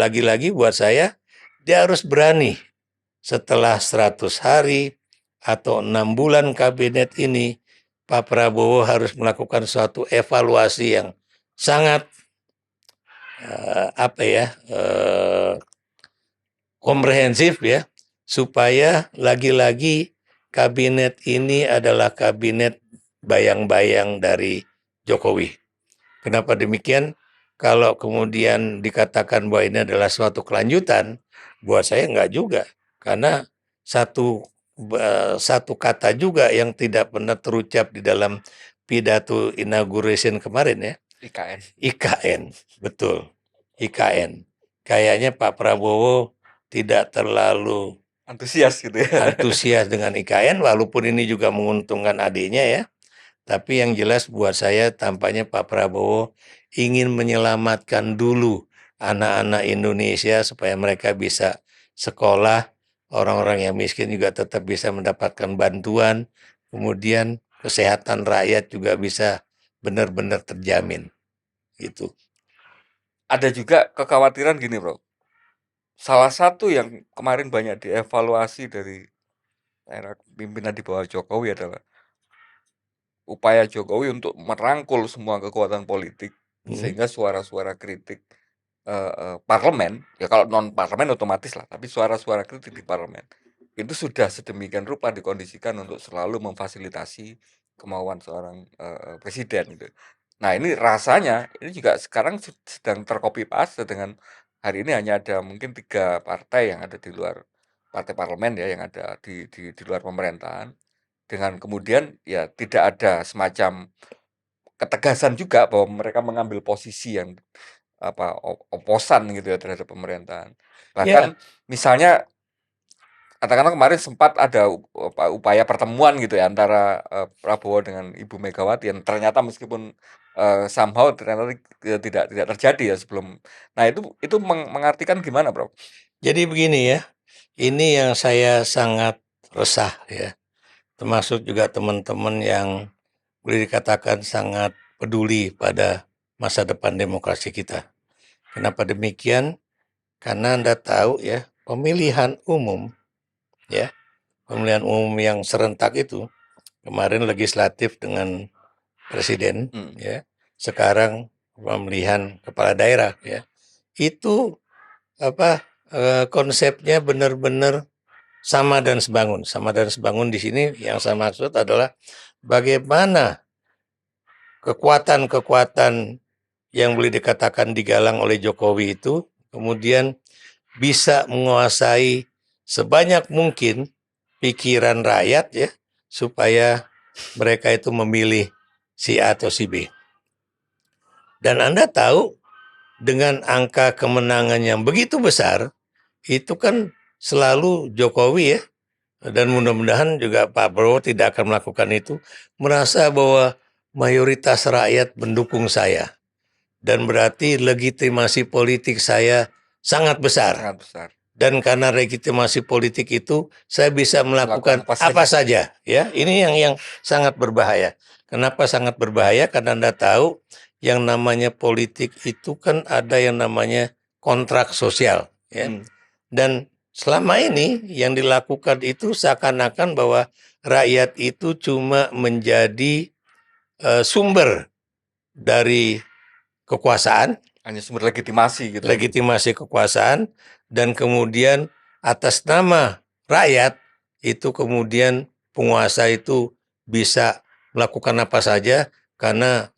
lagi-lagi buat saya dia harus berani setelah 100 hari atau 6 bulan kabinet ini, Pak Prabowo harus melakukan suatu evaluasi yang sangat komprehensif ya, supaya lagi-lagi kabinet ini adalah kabinet bayang-bayang dari Jokowi. Kenapa demikian? Kalau kemudian dikatakan bahwa ini adalah suatu kelanjutan, buat saya enggak juga. Karena satu kata juga yang tidak pernah terucap di dalam pidato inauguration kemarin ya. IKN, betul. IKN. Kayaknya Pak Prabowo tidak terlalu antusias gitu ya. Antusias dengan IKN, walaupun ini juga menguntungkan adiknya ya. Tapi yang jelas buat saya tampaknya Pak Prabowo ingin menyelamatkan dulu anak-anak Indonesia supaya mereka bisa sekolah, orang-orang yang miskin juga tetap bisa mendapatkan bantuan, kemudian kesehatan rakyat juga bisa benar-benar terjamin. Gitu. Ada juga kekhawatiran gini, Bro. Salah satu yang kemarin banyak dievaluasi dari era pimpinan di bawah Jokowi adalah upaya Jokowi untuk merangkul semua kekuatan politik sehingga suara-suara kritik parlemen, ya kalau non parlemen otomatis lah, tapi suara-suara kritik di parlemen itu sudah sedemikian rupa dikondisikan untuk selalu memfasilitasi kemauan seorang presiden gitu. Nah ini rasanya ini juga sekarang sedang tercopy paste dengan hari ini hanya ada mungkin 3 partai yang ada di luar partai parlemen ya, yang ada di luar pemerintahan. Dengan kemudian ya tidak ada semacam ketegasan juga bahwa mereka mengambil posisi yang oposan gitu ya terhadap pemerintahan. Bahkan misalnya katakanlah kemarin sempat ada upaya pertemuan gitu ya antara Prabowo dengan Ibu Megawati yang ternyata meskipun somehow ternyata tidak terjadi ya sebelum. Nah itu mengartikan gimana, Bro? Jadi begini ya, ini yang saya sangat resah ya. Termasuk juga teman-teman yang boleh dikatakan sangat peduli pada masa depan demokrasi kita. Kenapa demikian? Karena Anda tahu ya, pemilihan umum yang serentak itu, kemarin legislatif dengan presiden ya, sekarang pemilihan kepala daerah ya. Itu konsepnya benar-benar sama dan sebangun. Sama dan sebangun di sini yang saya maksud adalah bagaimana kekuatan-kekuatan yang boleh dikatakan digalang oleh Jokowi itu kemudian bisa menguasai sebanyak mungkin pikiran rakyat ya, supaya mereka itu memilih si A atau si B. Dan Anda tahu dengan angka kemenangan yang begitu besar, itu kan selalu Jokowi ya, dan mudah-mudahan juga Pak Prabowo tidak akan melakukan itu, merasa bahwa mayoritas rakyat mendukung saya. Dan berarti legitimasi politik saya sangat besar. Sangat besar. Dan karena legitimasi politik itu, saya bisa melakukan apa saja. Ya, ini yang sangat berbahaya. Kenapa sangat berbahaya? Karena Anda tahu yang namanya politik itu kan ada yang namanya kontrak sosial. Ya. Dan selama ini yang dilakukan itu seakan-akan bahwa rakyat itu cuma menjadi sumber dari kekuasaan, hanya sumber legitimasi gitu. Legitimasi kekuasaan, dan kemudian atas nama rakyat itu kemudian penguasa itu bisa melakukan apa saja karena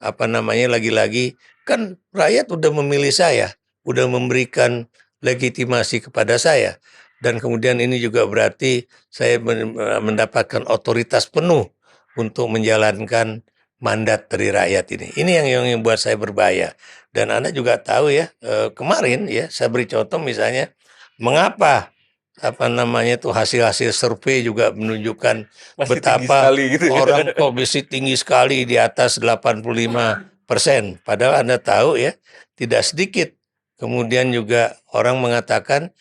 lagi-lagi kan rakyat udah memilih saya, udah memberikan legitimasi kepada saya, dan kemudian ini juga berarti saya mendapatkan otoritas penuh untuk menjalankan mandat dari rakyat ini. Ini yang buat saya berbahaya. Dan Anda juga tahu ya, kemarin ya saya beri contoh misalnya mengapa hasil-hasil survei juga menunjukkan Masih betapa gitu ya. orang komisi tinggi sekali di atas 85%. Padahal Anda tahu ya, tidak sedikit. Kemudian juga orang mengatakan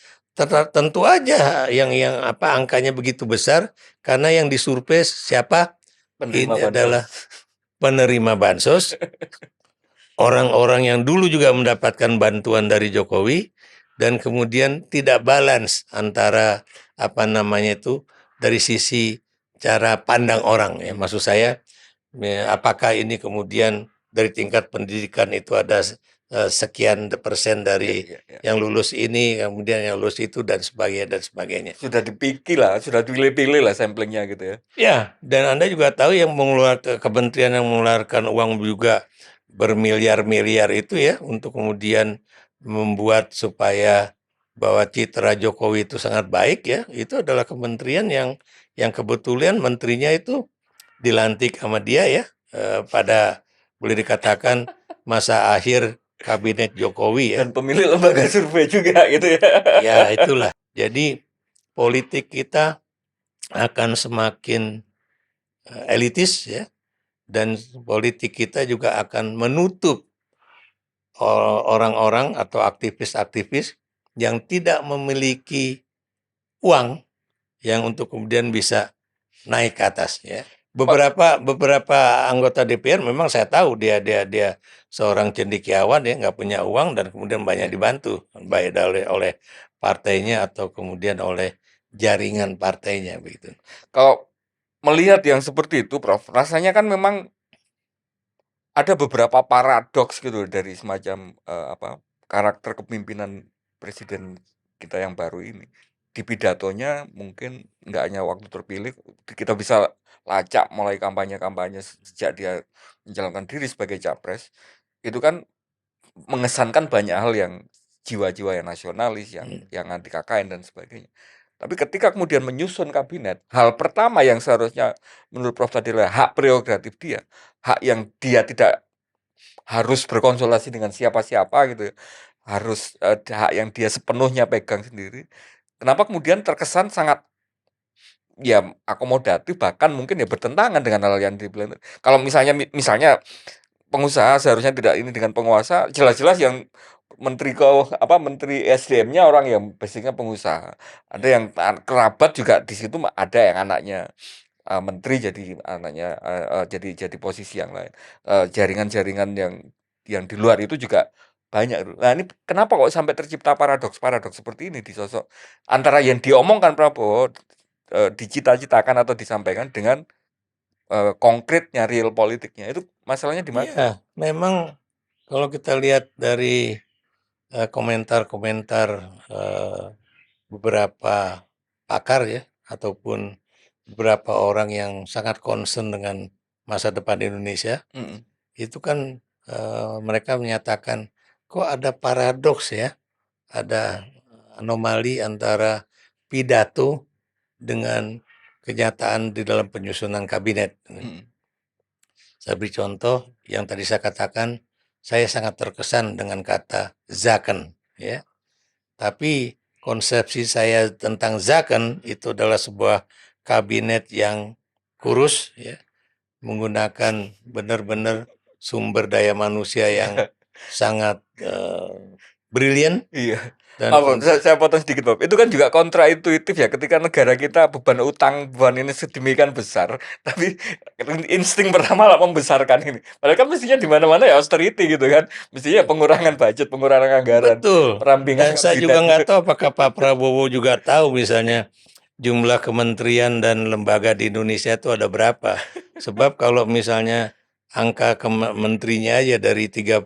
tentu aja yang angkanya begitu besar karena yang disurvei siapa? Penerima Ini adalah penerima bansos, orang-orang yang dulu juga mendapatkan bantuan dari Jokowi, dan kemudian tidak balance antara dari sisi cara pandang orang ya. Maksud saya, apakah ini kemudian dari tingkat pendidikan itu ada sekian persen dari yang lulus ini, kemudian yang lulus itu dan sebagainya. Sudah dipikir lah, sudah dipilih-pilih lah samplingnya gitu ya. Ya, dan Anda juga tahu yang mengeluarkan kementerian yang mengeluarkan uang juga bermiliar-miliar itu ya untuk kemudian membuat supaya bahwa citra Jokowi itu sangat baik ya, itu adalah kementerian yang kebetulan menterinya itu dilantik sama dia ya, pada boleh dikatakan masa akhir kabinet Jokowi ya. Dan pemilik lembaga survei juga gitu ya. Ya itulah. Jadi politik kita akan semakin elitis ya, dan politik kita juga akan menutup orang-orang atau aktivis-aktivis yang tidak memiliki uang yang untuk kemudian bisa naik ke atas ya. Beberapa anggota DPR memang saya tahu dia seorang cendekiawan ya, nggak punya uang dan kemudian banyak dibantu baik oleh partainya atau kemudian oleh jaringan partainya begitu. Kalau melihat yang seperti itu, Prof, rasanya kan memang ada beberapa paradoks gitu dari semacam karakter kepemimpinan presiden kita yang baru ini. Di pidatonya mungkin nggak hanya waktu terpilih, kita bisa lacak mulai kampanye-kampanye sejak dia menjalankan diri sebagai capres, itu kan mengesankan banyak hal yang jiwa-jiwa yang nasionalis, yang anti KKN dan sebagainya. Tapi ketika kemudian menyusun kabinet, hal pertama yang seharusnya menurut Prof tadi adalah hak prerogatif dia, hak yang dia tidak harus berkonsultasi dengan siapa-siapa gitu ya, harus hak yang dia sepenuhnya pegang sendiri. Kenapa kemudian terkesan sangat ya akomodatif, bahkan mungkin ya bertentangan dengan hal yang dibilang. Kalau misalnya pengusaha seharusnya tidak ini dengan penguasa, jelas-jelas yang menteri SDM-nya orang yang basicnya pengusaha. Ada yang kerabat juga di situ, ada yang anaknya menteri jadi anaknya jadi posisi yang lain. Jaringan-jaringan yang di luar itu juga banyak. Nah, ini kenapa kok sampai tercipta paradoks-paradoks seperti ini di sosok antara yang diomongkan Prabowo, dicita-citakan atau disampaikan dengan konkretnya, real politiknya. Itu masalahnya di mana? Iya, memang kalau kita lihat dari komentar-komentar beberapa pakar ya, ataupun beberapa orang yang sangat concern dengan masa depan Indonesia, Mhm. itu kan mereka menyatakan kok ada paradoks ya, ada anomali antara pidato dengan kenyataan di dalam penyusunan kabinet. Mhm. Saya beri contoh yang tadi saya katakan, saya sangat terkesan dengan kata zaken, ya. Tapi konsepsi saya tentang zaken itu adalah sebuah kabinet yang kurus, ya, menggunakan benar-benar sumber daya manusia yang sangat brilian Iya. dan Apa, saya potong sedikit, Bob. Itu kan juga kontraintuitif ya, ketika negara kita beban ini sedemikian besar, tapi insting pertama lah membesarkan ini. Padahal kan mestinya di mana-mana ya austerity gitu kan. Mestinya pengurangan budget, pengurangan anggaran, betul. perampingan Dan saya kabinet juga gitu. nggak tahu apakah Pak Prabowo juga tahu misalnya jumlah kementerian dan lembaga di Indonesia itu ada berapa. Sebab kalau misalnya angka menterinya aja dari 34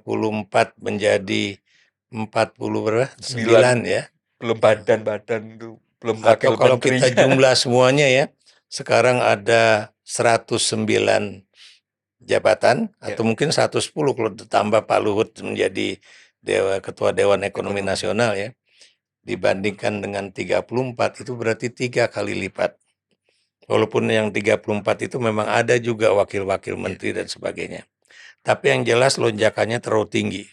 menjadi 40 berapa? 9 ya. Belum badan-badan itu, belum Atau wakil kalau kita menterinya. jumlah semuanya ya, sekarang ada 109 jabatan Ya, atau mungkin 110 kalau ditambah Pak Luhut menjadi Ketua Dewan Ekonomi ekonomi. Nasional ya. Dibandingkan dengan 34 itu berarti 3 kali lipat. Walaupun yang 34 itu memang ada juga wakil-wakil menteri dan sebagainya. Tapi yang jelas lonjakannya terlalu tinggi.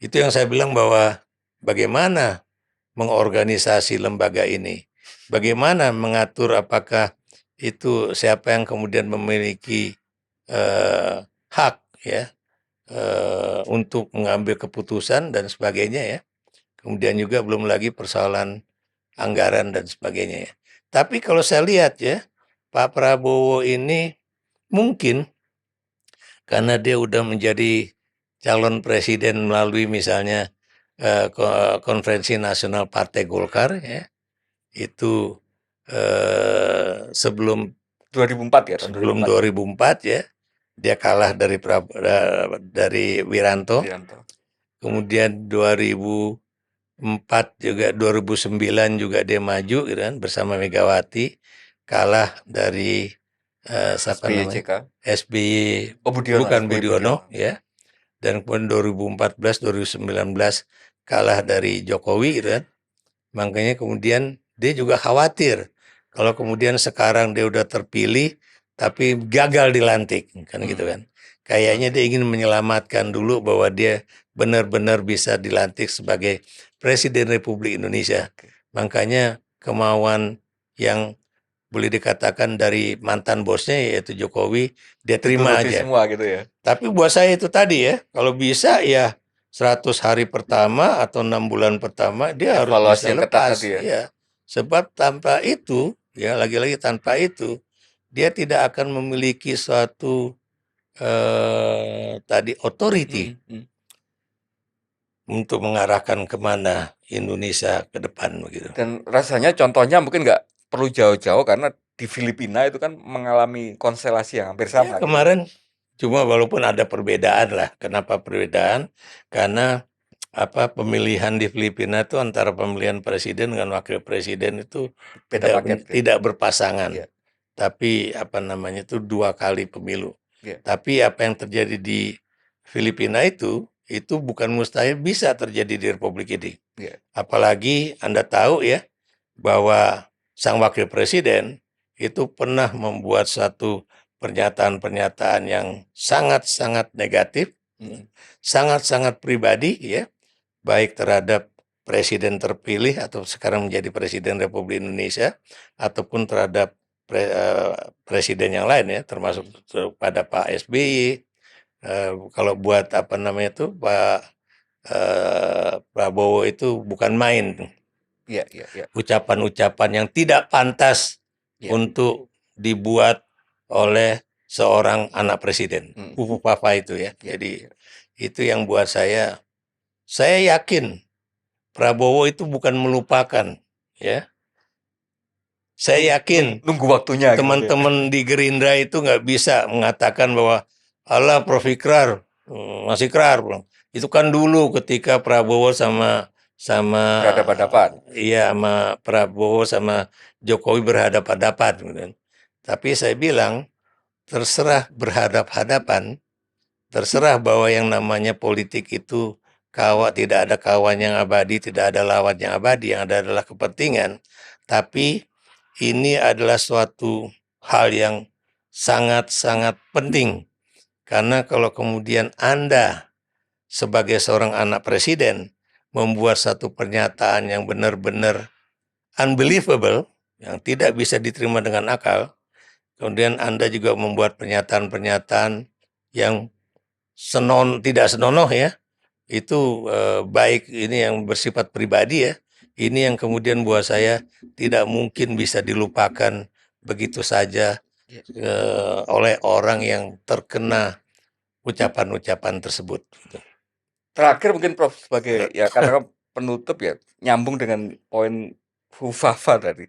Itu yang saya bilang bahwa bagaimana mengorganisasi lembaga ini. Bagaimana mengatur apakah itu siapa yang kemudian memiliki hak ya untuk mengambil keputusan dan sebagainya ya. Kemudian juga belum lagi persoalan anggaran dan sebagainya ya. Tapi kalau saya lihat ya, Pak Prabowo ini mungkin karena dia udah menjadi calon presiden melalui misalnya konferensi nasional Partai Golkar ya, itu sebelum 2004 ya, tahun sebelum 2004. 2004 ya, dia kalah dari Wiranto. Wiranto. Kemudian 2004 juga 2009 juga dia maju gitu kan bersama Megawati, kalah dari siapa namanya? SBY-JK. SBY, Oh, Budiono, bukan SBY Budiono Budiono. ya. Dan kemudian 2014 2019 kalah dari Jokowi gitu kan. Makanya kemudian dia juga khawatir kalau kemudian sekarang dia udah terpilih tapi gagal dilantik kan gitu kan. Kayaknya dia ingin menyelamatkan dulu bahwa dia benar-benar bisa dilantik sebagai Presiden Republik Indonesia. Makanya kemauan yang boleh dikatakan dari mantan bosnya yaitu Jokowi, dia terima Dituruti aja. semua gitu ya. Tapi buat saya itu tadi ya, kalau bisa ya 100 hari pertama atau 6 bulan pertama dia harus Evaluasi bisa yang ketat lepas. tadi ya. Ya. Sebab tanpa itu, ya lagi-lagi tanpa itu, dia tidak akan memiliki suatu tadi authority untuk mengarahkan kemana Indonesia ke depan begitu. Dan rasanya contohnya mungkin nggak perlu jauh-jauh karena di Filipina itu kan mengalami konstelasi yang hampir Ya, sama gitu. kemarin cuma walaupun ada perbedaan lah. Kenapa perbedaan? Karena pemilihan di Filipina itu antara pemilihan presiden dengan wakil presiden itu Beda paket. tidak berpasangan. Iya. Tapi itu 2 kali pemilu. Iya. Tapi apa yang terjadi di Filipina itu bukan mustahil bisa terjadi di Republik ini. Iya. Apalagi Anda tahu ya bahwa sang wakil presiden itu pernah membuat satu pernyataan-pernyataan yang sangat-sangat negatif, sangat-sangat pribadi ya, baik terhadap presiden terpilih atau sekarang menjadi presiden Republik Indonesia ataupun terhadap presiden yang lain ya, termasuk pada Pak SBY. Kalau buat Pak Prabowo itu bukan main. Iya. Ucapan-ucapan yang tidak pantas Iya. untuk dibuat oleh seorang anak presiden. Hmm. Fufu Fafa itu ya. Jadi itu yang buat saya yakin Prabowo itu bukan melupakan ya. Saya yakin Nunggu waktunya gitu ya. teman-teman di Gerindra itu nggak bisa mengatakan bahwa Allah Prof Ikrar masih ikrar belum. Itu kan dulu ketika Prabowo sama Berhadapan-hadapan. iya sama Prabowo sama Jokowi berhadapan-hadapan gitu kan. Tapi saya bilang terserah berhadap-hadapan, terserah bahwa yang namanya politik itu tidak ada kawan yang abadi, tidak ada lawan yang abadi, yang ada adalah kepentingan. Tapi ini adalah suatu hal yang sangat-sangat penting. Karena kalau kemudian Anda sebagai seorang anak presiden membuat satu pernyataan yang benar-benar unbelievable, yang tidak bisa diterima dengan akal, kemudian Anda juga membuat pernyataan-pernyataan yang tidak senonoh ya, itu baik ini yang bersifat pribadi ya, ini yang kemudian buat saya tidak mungkin bisa dilupakan begitu saja oleh orang yang terkena ucapan-ucapan tersebut. Terakhir mungkin Prof sebagai ya katakan penutup ya, nyambung dengan poin Fufafa tadi.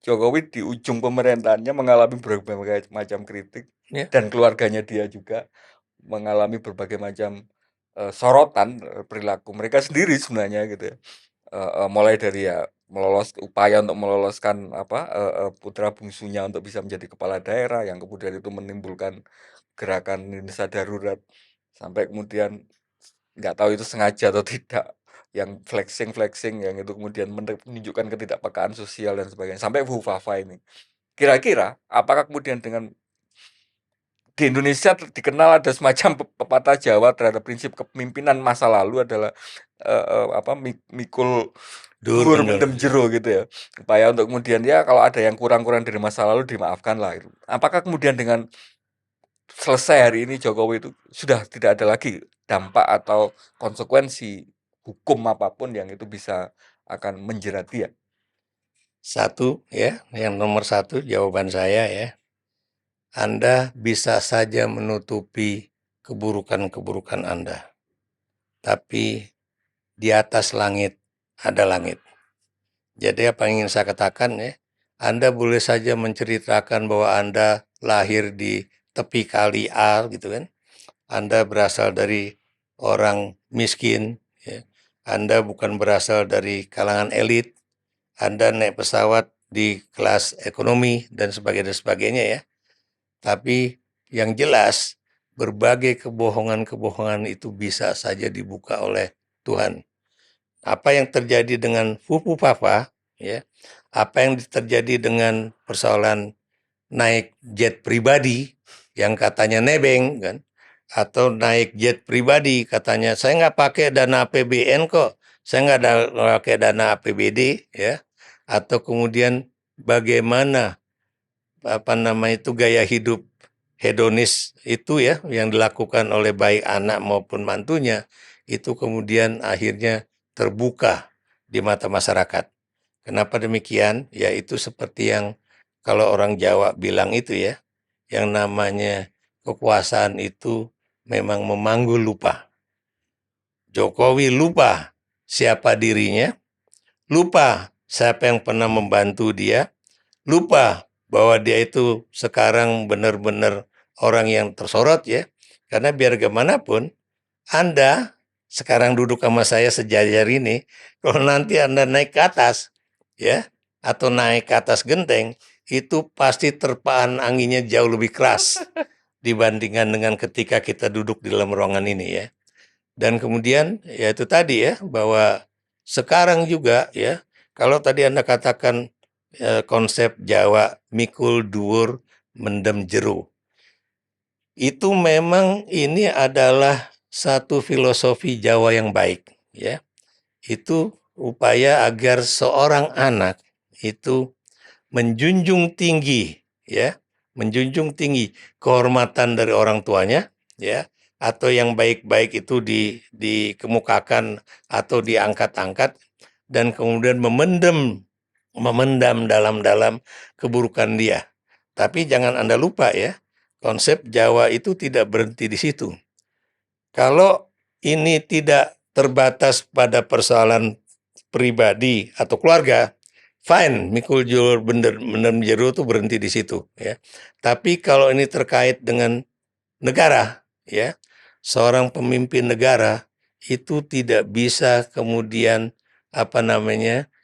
Jokowi di ujung pemerintahannya mengalami berbagai macam kritik Ya. dan keluarganya dia juga mengalami berbagai macam sorotan perilaku mereka sendiri sebenarnya gitu ya. Mulai dari ya upaya untuk meloloskan putra bungsunya untuk bisa menjadi kepala daerah yang kemudian itu menimbulkan gerakan Indonesia Darurat sampai kemudian nggak tahu itu sengaja atau tidak yang flexing yang itu kemudian menunjukkan ketidakpekaan sosial dan sebagainya sampai Fufafa ini. Kira-kira apakah kemudian dengan di Indonesia dikenal ada semacam pepatah Jawa terhadap prinsip kepemimpinan masa lalu adalah mikul dur mendem jero gitu ya. Upaya untuk kemudian ya kalau ada yang kurang-kurang dari masa lalu dimaafkan lah gitu. Apakah kemudian dengan selesai hari ini Jokowi itu sudah tidak ada lagi dampak atau konsekuensi hukum apapun yang itu bisa akan menjerat dia? Satu ya, yang nomor satu jawaban saya ya, Anda bisa saja menutupi keburukan-keburukan Anda. Tapi di atas langit ada langit. Jadi apa yang ingin saya katakan ya, Anda boleh saja menceritakan bahwa Anda lahir di tepi kali A gitu kan. Anda berasal dari orang miskin, ya. Anda bukan berasal dari kalangan elit, Anda naik pesawat di kelas ekonomi dan sebagainya ya. Tapi yang jelas berbagai kebohongan-kebohongan itu bisa saja dibuka oleh Tuhan. Apa yang terjadi dengan Fufu Fafa, ya, apa yang terjadi dengan persoalan naik jet pribadi yang katanya nebeng kan, atau naik jet pribadi katanya saya nggak pakai dana APBN kok, saya nggak pakai dana APBD ya, atau kemudian bagaimana itu gaya hidup hedonis itu ya yang dilakukan oleh baik anak maupun mantunya itu kemudian akhirnya terbuka di mata masyarakat. Kenapa demikian? Ya itu seperti yang kalau orang Jawa bilang itu ya, yang namanya kekuasaan itu memang memanggul lupa. Jokowi lupa siapa dirinya, lupa siapa yang pernah membantu dia, lupa bahwa dia itu sekarang benar-benar orang yang tersorot ya. Karena biar bagaimanapun, Anda sekarang duduk sama saya sejajar ini, kalau nanti Anda naik ke atas, ya, atau naik ke atas genteng, itu pasti terpaan anginnya jauh lebih keras dibandingkan dengan ketika kita duduk di dalam ruangan ini ya. Dan kemudian ya itu tadi ya, bahwa sekarang juga ya, kalau tadi Anda katakan konsep Jawa mikul dhuwur mendem jero. Itu memang ini adalah satu filosofi Jawa yang baik ya. Itu upaya agar seorang anak itu menjunjung tinggi ya, menjunjung tinggi kehormatan dari orang tuanya ya, atau yang baik-baik itu dikemukakan atau diangkat-angkat dan kemudian memendam dalam-dalam keburukan dia. Tapi jangan Anda lupa ya, konsep Jawa itu tidak berhenti di situ. Kalau ini tidak terbatas pada persoalan pribadi atau keluarga, fine, mikul jur bener jero itu berhenti di situ ya. Tapi kalau ini terkait dengan negara ya, seorang pemimpin negara itu tidak bisa kemudian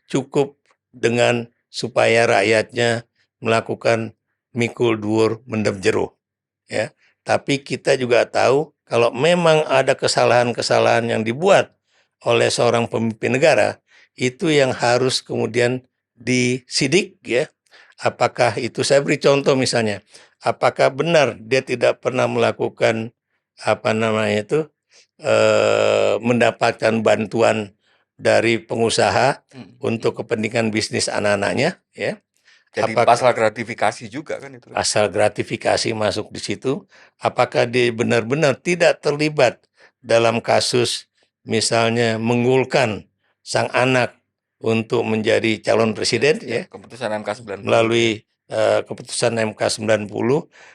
cukup dengan supaya rakyatnya melakukan mikul dhuwur mendem jero ya. Tapi kita juga tahu kalau memang ada kesalahan-kesalahan yang dibuat oleh seorang pemimpin negara, itu yang harus kemudian disidik ya. Apakah itu, saya beri contoh misalnya, apakah benar dia tidak pernah melakukan mendapatkan bantuan dari pengusaha untuk kepentingan bisnis anak-anaknya ya. Jadi pasal gratifikasi juga kan itu. Pasal gratifikasi masuk di situ. Apakah dia benar-benar tidak terlibat dalam kasus misalnya menggulkan sang anak untuk menjadi calon presiden ya, keputusan MK 90 melalui keputusan MK 90,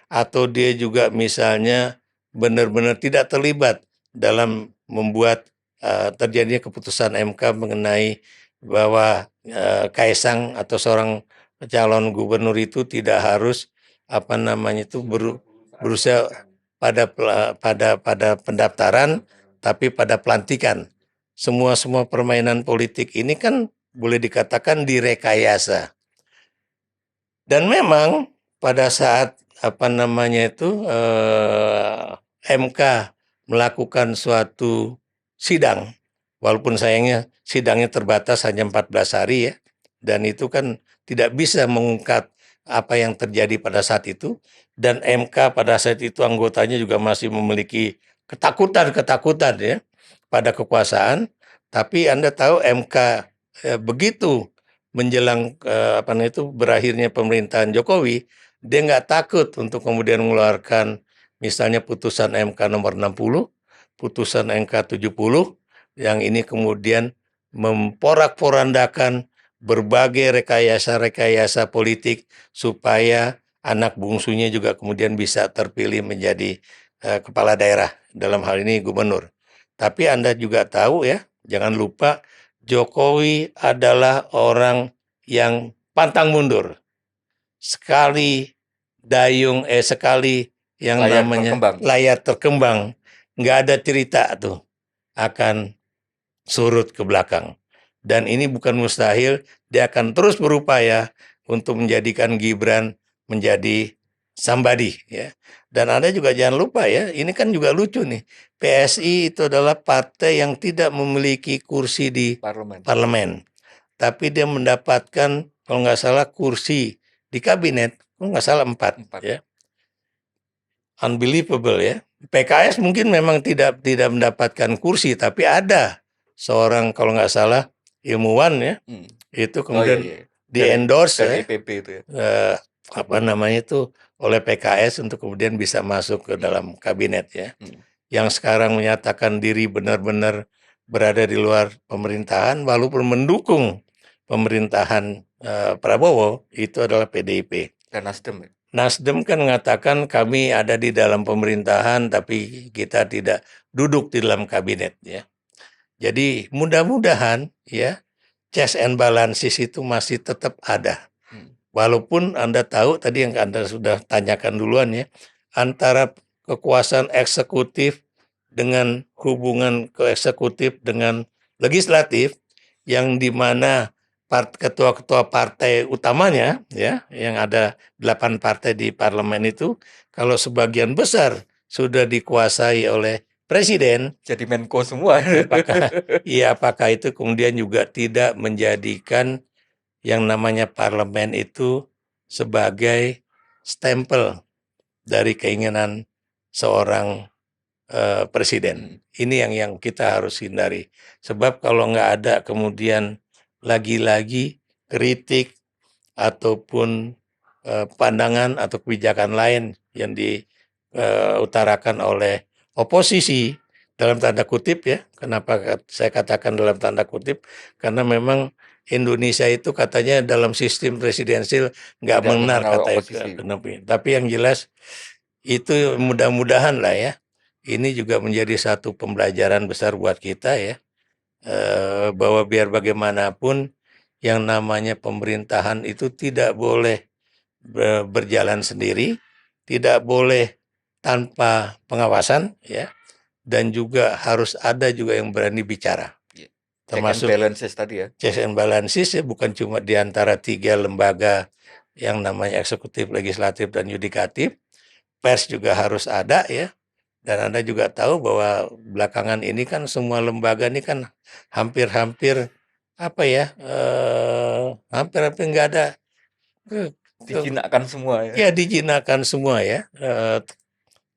atau dia juga misalnya benar-benar tidak terlibat dalam membuat terjadinya keputusan MK mengenai bahwa Kaisang atau seorang calon gubernur itu tidak harus berusaha pada pendaftaran, tapi pada pelantikan. Semua permainan politik ini kan boleh dikatakan direkayasa. Dan memang pada saat MK melakukan suatu sidang, walaupun sayangnya sidangnya terbatas hanya 14 hari ya, dan itu kan tidak bisa mengungkap apa yang terjadi pada saat itu, dan MK pada saat itu anggotanya juga masih memiliki ketakutan ya pada kekuasaan. Tapi Anda tahu MK begitu menjelang berakhirnya pemerintahan Jokowi, dia nggak takut untuk kemudian mengeluarkan misalnya putusan MK nomor 60, putusan MK 70, yang ini kemudian memporak-porandakan berbagai rekayasa politik supaya anak bungsunya juga kemudian bisa terpilih menjadi kepala daerah, dalam hal ini gubernur. Tapi Anda juga tahu ya, jangan lupa Jokowi adalah orang yang pantang mundur. Sekali yang layar terkembang, nggak ada cerita tuh akan surut ke belakang. Dan ini bukan mustahil, dia akan terus berupaya untuk menjadikan Gibran menjadi somebody ya. Dan Anda juga jangan lupa ya, ini kan juga lucu nih. PSI itu adalah partai yang tidak memiliki kursi di parlemen. Tapi dia mendapatkan kalau nggak salah kursi di kabinet, kalau nggak salah 4. Ya. Unbelievable ya. PKS mungkin memang tidak mendapatkan kursi, tapi ada seorang kalau nggak salah ilmuwan ya, itu kemudian di-endorse dari EPP itu ya. Oleh PKS untuk kemudian bisa masuk ke dalam kabinet ya. Yang sekarang menyatakan diri benar-benar berada di luar pemerintahan walaupun mendukung pemerintahan Prabowo itu adalah PDIP dan Nasdem. Nasdem kan mengatakan kami ada di dalam pemerintahan tapi kita tidak duduk di dalam kabinet ya. Jadi mudah-mudahan ya checks and balances itu masih tetap ada. Walaupun Anda tahu tadi yang Anda sudah tanyakan duluan ya, antara kekuasaan eksekutif dengan hubungan ke eksekutif dengan legislatif, yang dimana ketua-ketua partai utamanya ya, yang ada 8 partai di parlemen itu, kalau sebagian besar sudah dikuasai oleh presiden, jadi Menko semua. Apakah itu kemudian juga tidak menjadikan yang namanya parlemen itu sebagai stempel dari keinginan seorang presiden. Ini yang kita harus hindari. Sebab kalau nggak ada kemudian lagi-lagi kritik ataupun pandangan atau kebijakan lain yang diutarakan oleh oposisi, dalam tanda kutip ya, kenapa saya katakan dalam tanda kutip, karena memang Indonesia itu katanya dalam sistem presidensil nggak Tidak benar mengenal katanya. oposisi. Tapi yang jelas itu mudah-mudahan lah ya. Ini juga menjadi satu pembelajaran besar buat kita ya. Bahwa biar bagaimanapun yang namanya pemerintahan itu tidak boleh berjalan sendiri, tidak boleh tanpa pengawasan ya, dan juga harus ada juga yang berani bicara. Check and Termasuk balances tadi ya. checks and balances ya, bukan cuma di antara 3 lembaga yang namanya eksekutif, legislatif, dan yudikatif. Pers juga harus ada ya. Dan Anda juga tahu bahwa belakangan ini kan semua lembaga ini kan hampir-hampir apa ya, hampir-hampir nggak ada Dijinakkan semua ya. ya, dijinakkan semua ya,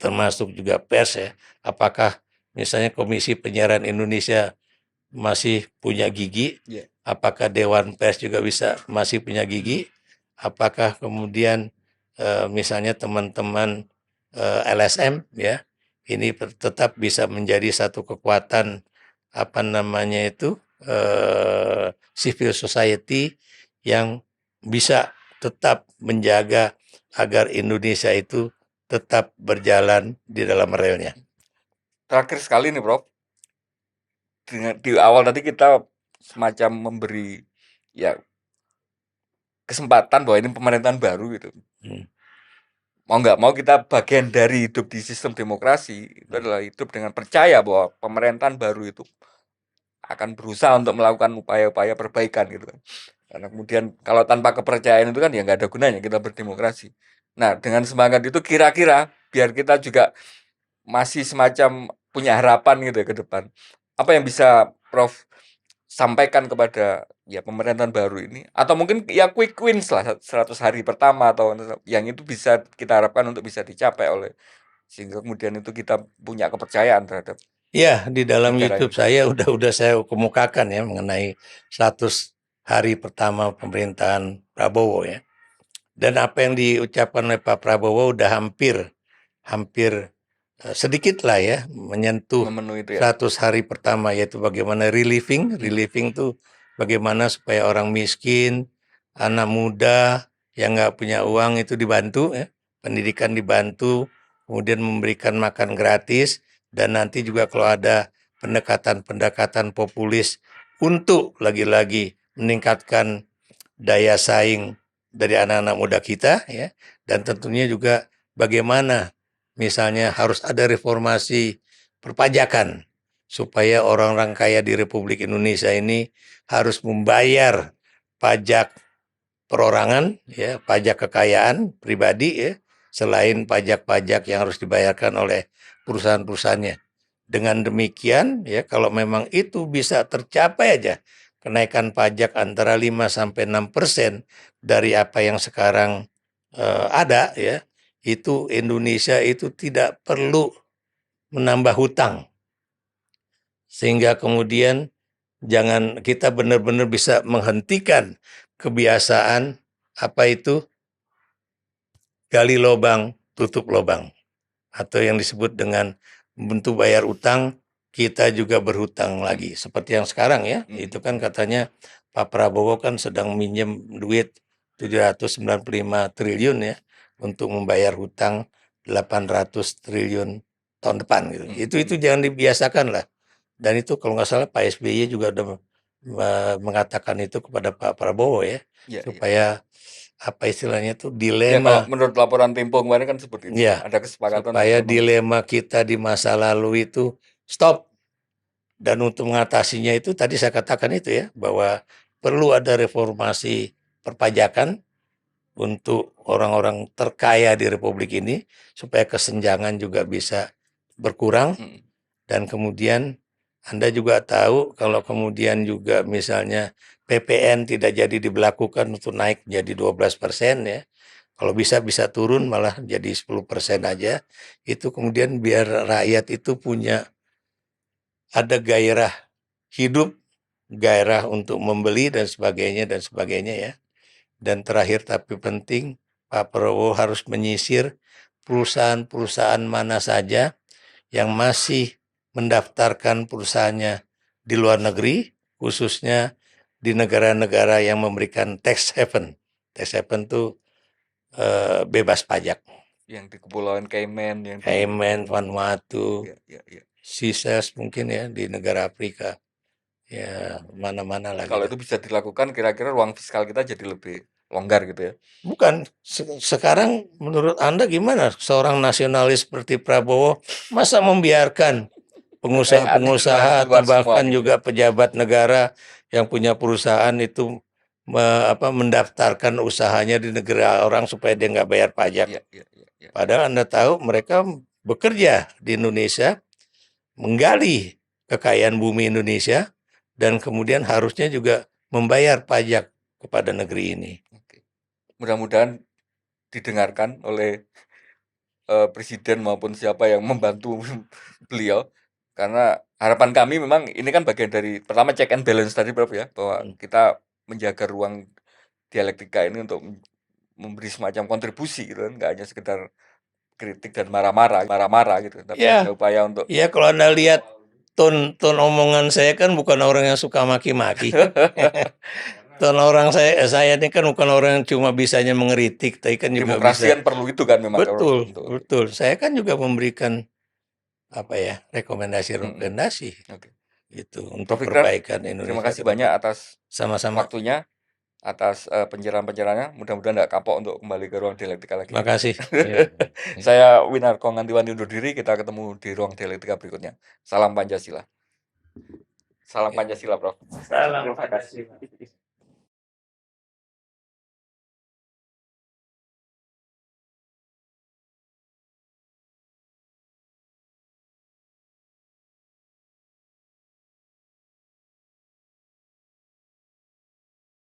termasuk juga pers ya. Apakah misalnya Komisi Penyiaran Indonesia masih punya gigi? Yeah. Apakah Dewan Pers juga masih punya gigi? Apakah kemudian misalnya teman-teman LSM ya, ini tetap bisa menjadi satu kekuatan apa namanya itu civil society yang bisa tetap menjaga agar Indonesia itu tetap berjalan di dalam relnya. Terakhir sekali nih Prof, di awal tadi kita semacam memberi ya kesempatan bahwa ini pemerintahan baru gitu. Mau nggak mau kita bagian dari hidup di sistem demokrasi itu adalah hidup dengan percaya bahwa pemerintahan baru itu akan berusaha untuk melakukan upaya-upaya perbaikan gitu kan. Karena kemudian kalau tanpa kepercayaan itu kan ya nggak ada gunanya kita berdemokrasi. Nah dengan semangat itu kira-kira biar kita juga masih semacam punya harapan gitu ya ke depan. Apa yang bisa Prof sampaikan kepada ya pemerintahan baru ini atau mungkin ya quick wins lah 100 hari pertama atau yang itu bisa kita harapkan untuk bisa dicapai oleh sehingga kemudian itu kita punya kepercayaan terhadap ya di dalam negara YouTube ini. saya udah saya kemukakan ya mengenai 100 hari pertama pemerintahan Prabowo ya. Dan apa yang diucapkan oleh Pak Prabowo udah hampir sedikit lah ya menyentuh Memenuhi itu ya. 100 hari pertama, yaitu bagaimana relieving tuh bagaimana supaya orang miskin, anak muda yang nggak punya uang itu dibantu ya, pendidikan dibantu, kemudian memberikan makan gratis, dan nanti juga kalau ada pendekatan populis untuk lagi-lagi meningkatkan daya saing dari anak-anak muda kita ya, dan tentunya juga bagaimana misalnya harus ada reformasi perpajakan supaya orang-orang kaya di Republik Indonesia ini harus membayar pajak perorangan ya, pajak kekayaan pribadi ya, selain pajak-pajak yang harus dibayarkan oleh perusahaan-perusahaannya. Dengan demikian ya, kalau memang itu bisa tercapai aja kenaikan pajak antara 5-6% dari apa yang sekarang ada ya, itu Indonesia itu tidak perlu menambah hutang. Sehingga kemudian kita benar-benar bisa menghentikan kebiasaan apa itu gali lubang, tutup lubang, atau yang disebut dengan bentuk bayar utang, kita juga berhutang lagi. Seperti yang sekarang ya, itu kan katanya Pak Prabowo kan sedang minjem duit 795 triliun ya untuk membayar hutang 800 triliun tahun depan gitu. Itu jangan dibiasakan lah. Dan itu kalau nggak salah Pak SBY juga udah mengatakan itu kepada Pak Prabowo ya, supaya apa istilahnya itu dilema. Ya, kalau menurut laporan Tempo kemarin kan seperti itu. Ya, ada kesepakatan supaya dilema kita di masa lalu itu stop. Dan untuk mengatasinya itu tadi saya katakan itu ya, bahwa perlu ada reformasi perpajakan untuk orang-orang terkaya di Republik ini supaya kesenjangan juga bisa berkurang. Dan kemudian Anda juga tahu kalau kemudian juga misalnya PPN tidak jadi diberlakukan untuk naik menjadi 12% ya. Kalau bisa turun malah jadi 10% aja. Itu kemudian biar rakyat itu punya ada gairah hidup, gairah untuk membeli dan sebagainya ya. Dan terakhir tapi penting, Pak Prabowo harus menyisir perusahaan-perusahaan mana saja yang masih mendaftarkan perusahaannya di luar negeri, khususnya di negara-negara yang memberikan tax haven. Tax haven tuh bebas pajak. Yang di Kepulauan Cayman, yang di Cayman, Vanuatu, ya. Seychelles mungkin ya di negara Afrika. Ya, mana-mana lah Kalau gitu. itu bisa dilakukan, kira-kira ruang fiskal kita jadi lebih longgar gitu ya. Bukan, sekarang menurut Anda gimana seorang nasionalis seperti Prabowo masa membiarkan pengusaha-pengusaha atau keluar semua bahkan gitu. juga pejabat negara yang punya perusahaan itu mendaftarkan usahanya di negara orang supaya dia nggak bayar pajak. Ya. Padahal Anda tahu mereka bekerja di Indonesia, menggali kekayaan bumi Indonesia, dan kemudian harusnya juga membayar pajak kepada negeri ini. Oke. Mudah-mudahan didengarkan oleh presiden maupun siapa yang membantu beliau, karena harapan kami memang ini kan bagian dari pertama check and balance tadi Prof ya, bahwa kita menjaga ruang dialektika ini untuk memberi semacam kontribusi gitu kan, nggak hanya sekedar kritik dan marah-marah gitu, tapi Ya, ada upaya untuk ya kalau Anda lihat ton omongan saya kan bukan orang yang suka maki-maki. Ton orang saya ini kan bukan orang yang cuma bisanya mengeritik, tapi kan juga demokrasi bisa. kan perlu itu kan memang. Betul. Saya kan juga memberikan rekomendasi Oke. gitu untuk Prof Ikrar, perbaikan Indonesia. terima kasih banyak atas Sama-sama. waktunya, atas pencerahan-pencerahannya. Mudah-mudahan tidak kapok untuk kembali ke ruang dialektika lagi. Terima kasih. Saya Winarko Ngantiwani undur diri. Kita ketemu di ruang dialektika berikutnya. Salam Pancasila. Salam Pancasila, Prof. Salam Pancasila.